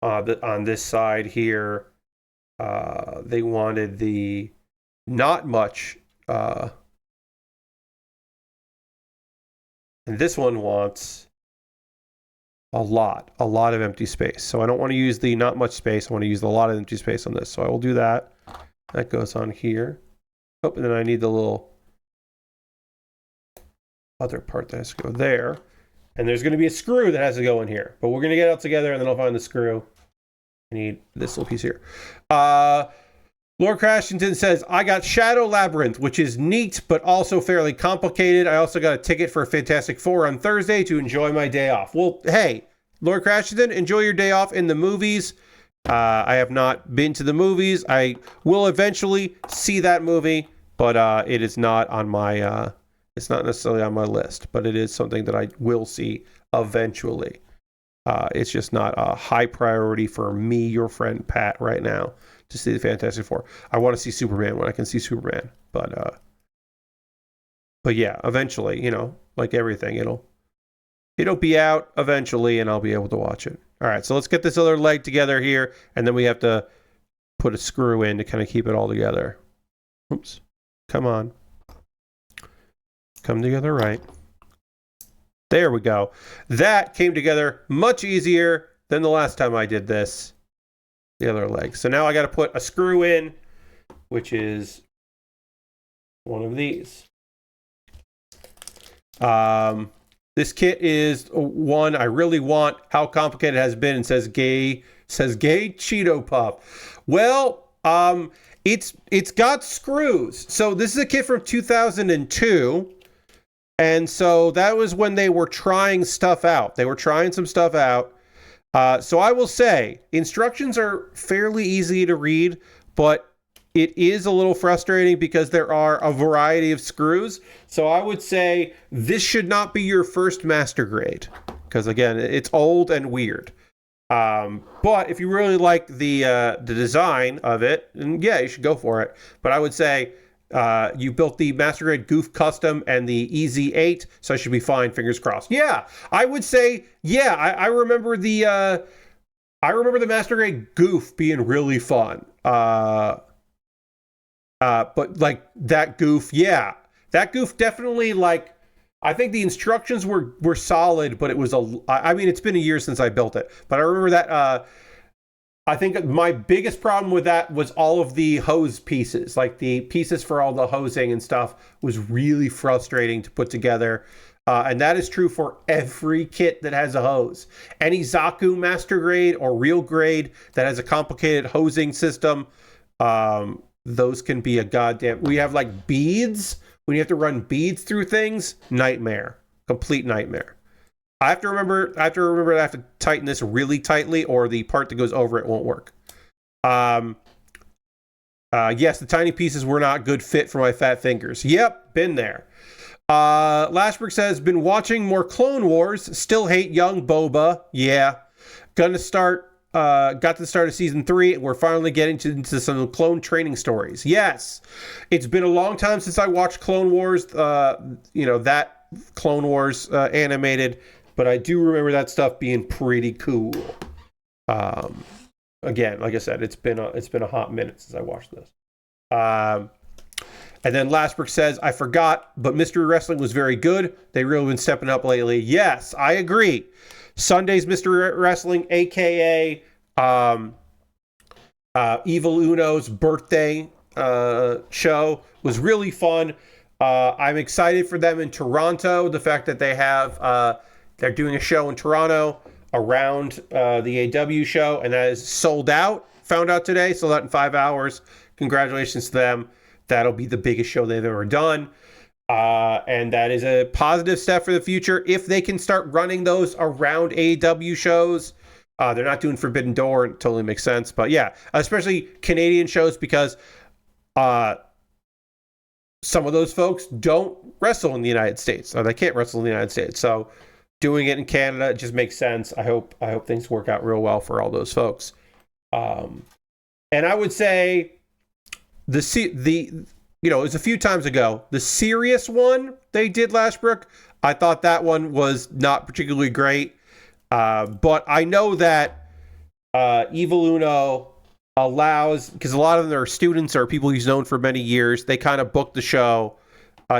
on this side here. They wanted the not much, and this one wants a lot of empty space. So I don't want to use the not much space. I want to use a lot of empty space on this. So I will do that. That goes on here. Oh, and then I need the little other part that has to go there. And there's going to be a screw that has to go in here. But we're going to get it all together, and then I'll find the screw. I need this little piece here. Lord Crashington says, I got Shadow Labyrinth, which is neat, but also fairly complicated. I also got a ticket for Fantastic Four on Thursday to enjoy my day off. Well, hey, Lord Crashington, enjoy your day off in the movies. I have not been to the movies. I will eventually see that movie, but it is not on my... it's not necessarily on my list, but it is something that I will see eventually. It's just not a high priority for me, your friend Pat, right now to see the Fantastic Four. I want to see Superman when I can see Superman, but yeah, eventually, you know, like everything, it'll be out eventually, and I'll be able to watch it. All right, so let's get this other leg together here, and then we have to put a screw in to kind of keep it all together. Oops, come on. Come together right. There we go. That came together much easier than the last time I did this. The other leg. So now I got to put a screw in, which is one of these. This kit is one I really want. How complicated it has been, and says gay Cheeto Puff. Well, it's got screws. So this is a kit from 2002. And so that was when they were trying stuff out. They were trying some stuff out. So I will say, instructions are fairly easy to read, but it is a little frustrating because there are a variety of screws. So I would say this should not be your first master grade, because again, it's old and weird. But if you really like the design of it, then yeah, you should go for it. But I would say you built the Master Grade Goof Custom and the Easy 8, so I should be fine, fingers crossed. Yeah, I would say, yeah, I remember the Master Grade Goof being really fun. But like that Goof, yeah. That Goof definitely, like, I think the instructions were solid, but it was I mean, it's been a year since I built it, but I remember that I think my biggest problem with that was all of the hose pieces, like the pieces for all the hosing and stuff was really frustrating to put together. And that is true for every kit that has a hose. Any Zaku Master Grade or Real Grade that has a complicated hosing system, those can be a goddamn... We have like beads. When you have to run beads through things, nightmare. Complete nightmare. I have to remember I have to tighten this really tightly, or the part that goes over it won't work. Yes, the tiny pieces were not good fit for my fat fingers. Yep, been there. Lashberg says, been watching more Clone Wars. Still hate young Boba. Yeah. Got to the start of season 3, and we're finally getting into some clone training stories. Yes. It's been a long time since I watched Clone Wars, that Clone Wars animated, but I do remember that stuff being pretty cool. Again, like I said, it's been a hot minute since I watched this. And then Lashbrook says, I forgot, but Mystery Wrestling was very good. They really been stepping up lately. Yes, I agree. Sunday's Mystery Wrestling, aka Evil Uno's birthday show, was really fun. I'm excited for them in Toronto. The fact that they have they're doing a show in Toronto around the AW show, and that is sold out. Found out today, sold out in 5 hours. Congratulations to them. That'll be the biggest show they've ever done. And that is a positive step for the future. If they can start running those around AEW shows, they're not doing Forbidden Door. It totally makes sense. But yeah, especially Canadian shows, because some of those folks don't wrestle in the United States, or they can't wrestle in the United States. So doing it in Canada just makes sense. I hope things work out real well for all those folks. And I would say it was a few times ago, the serious one they did, Lashbrook, I thought that one was not particularly great. But I know that Evil Uno allows, because a lot of their students are people he's known for many years, they kind of book the show.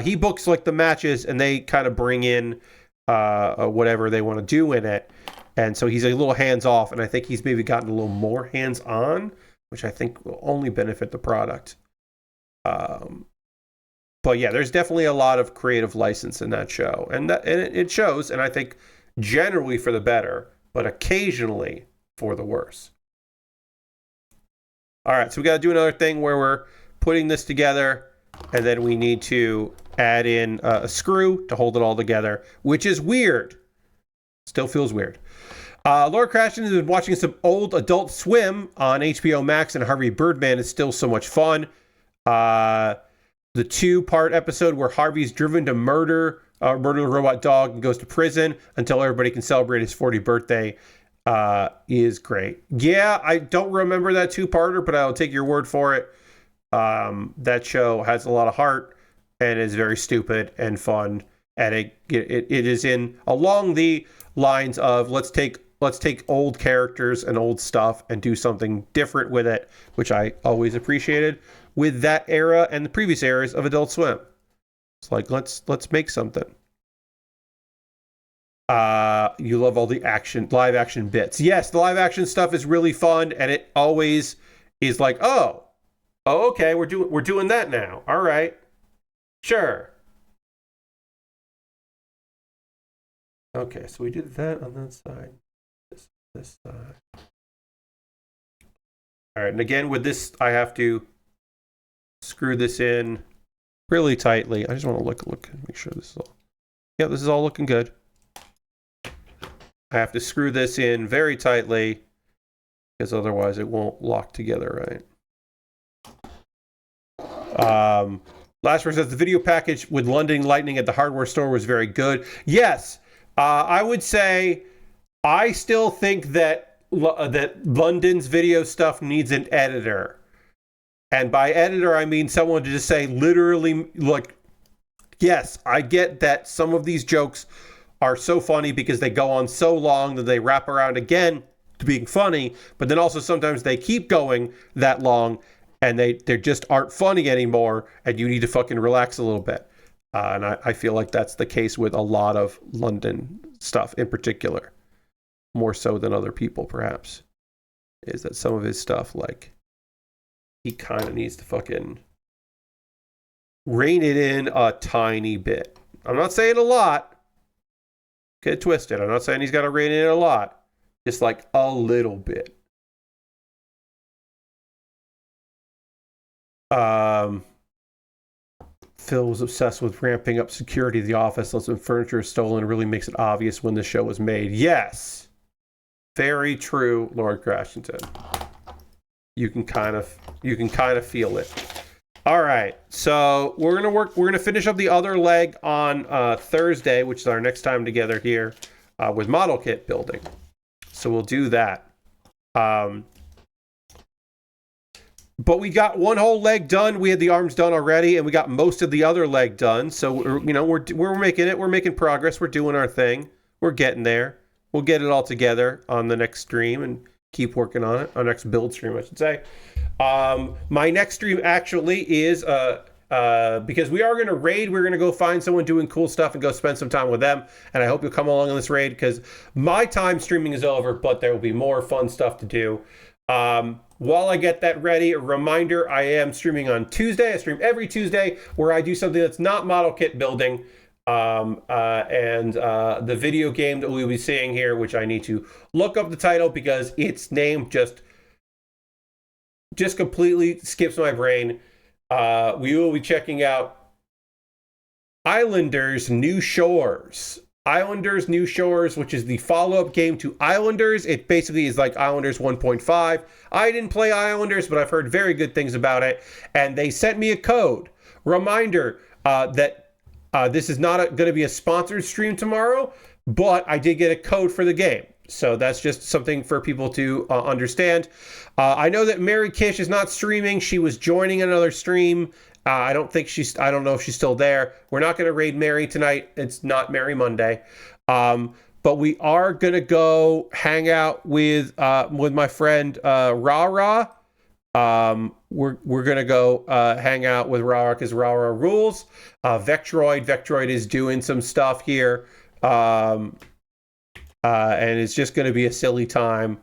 He books like the matches, and they kind of bring in whatever they want to do in it. And so he's a little hands-off, and I think he's maybe gotten a little more hands-on, which I think will only benefit the product. But yeah, there's definitely a lot of creative license in that show, and it shows, and I think generally for the better, but occasionally for the worse. All right, so we got to do another thing where we're putting this together, and then we need to add in a screw to hold it all together, which is weird. Still feels weird. Laura Crashton has been watching some old Adult Swim on HBO Max, and Harvey Birdman is still so much fun. The 2-part episode where Harvey's driven to murder the robot dog and goes to prison until everybody can celebrate his 40th birthday is great. Yeah, I don't remember that 2-parter, but I'll take your word for it. That show has a lot of heart and is very stupid and fun, and it is in along the lines of let's take old characters and old stuff and do something different with it, which I always appreciated with that era and the previous eras of Adult Swim. It's like let's make something. You love all the live action bits. Yes, the live action stuff is really fun, and it always is like, oh, okay, we're doing that now. All right, sure. Okay, so we did that on that side. This side. All right, and again with this, I have to screw this in really tightly. I just want to look, make sure this is all. Yeah, this is all looking good. I have to screw this in very tightly because otherwise it won't lock together right. Last one says the video package with London Lightning at the hardware store was very good. Yes, I would say I still think that London's video stuff needs an editor. And by editor, I mean someone to just say literally, look, yes, I get that some of these jokes are so funny because they go on so long that they wrap around again to being funny, but then also sometimes they keep going that long and they just aren't funny anymore, and you need to fucking relax a little bit. And I feel like that's the case with a lot of London stuff in particular, more so than other people perhaps, is that some of his stuff, like, he kind of needs to fucking rein it in a tiny bit. I'm not saying a lot. Get twisted. I'm not saying he's got to rein it in a lot. Just like a little bit. Phil was obsessed with ramping up security of the office. Lots of furniture is stolen. It really makes it obvious when the show was made. Yes. Very true, Lord Crashington. You can kind of feel it. All right, so we're gonna finish up the other leg on Thursday, which is our next time together here with model kit building. So we'll do that. But we got one whole leg done. We had the arms done already, and we got most of the other leg done. So we're making it. We're making progress. We're doing our thing. We're getting there. We'll get it all together on the next stream and keep working on it. Our next build stream, I should say. My next stream actually is because we are going to raid. We're going to go find someone doing cool stuff and go spend some time with them. And I hope you'll come along on this raid because my time streaming is over, but there will be more fun stuff to do. While I get that ready, a reminder, I am streaming on Tuesday. I stream every Tuesday where I do something that's not model kit building. And the video game that we'll be seeing here, which I need to look up the title because its name just completely skips my brain. We will be checking out. Islanders New Shores. Islanders New Shores, which is the follow-up game to Islanders. It basically is like Islanders 1.5. I didn't play Islanders, but I've heard very good things about it. And they sent me a code. Reminder that this is not going to be a sponsored stream tomorrow, but I did get a code for the game. So that's just something for people to understand. I know that Mary Kish is not streaming. She was joining another stream. I don't know if she's still there. We're not going to raid Mary tonight. It's not Mary Monday. But we are going to go hang out with my friend Rara. We're going to go hang out with Rara because Rara rules. Vectroid is doing some stuff here. And it's just going to be a silly time.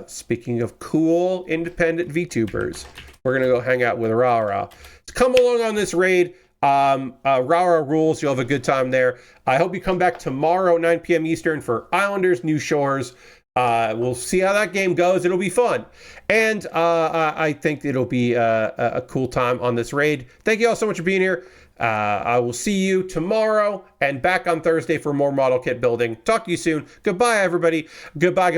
Speaking of cool independent VTubers, we're going to go hang out with Rara. So come along on this raid. Rara rules. You'll have a good time there. I hope you come back tomorrow, 9 p.m. Eastern, for Islanders New Shores. We'll see how that game goes. It'll be fun. And I think it'll be a cool time on this raid. Thank you all so much for being here. I will see you tomorrow and back on Thursday for more model kit building. Talk to you soon. Goodbye, everybody. Goodbye.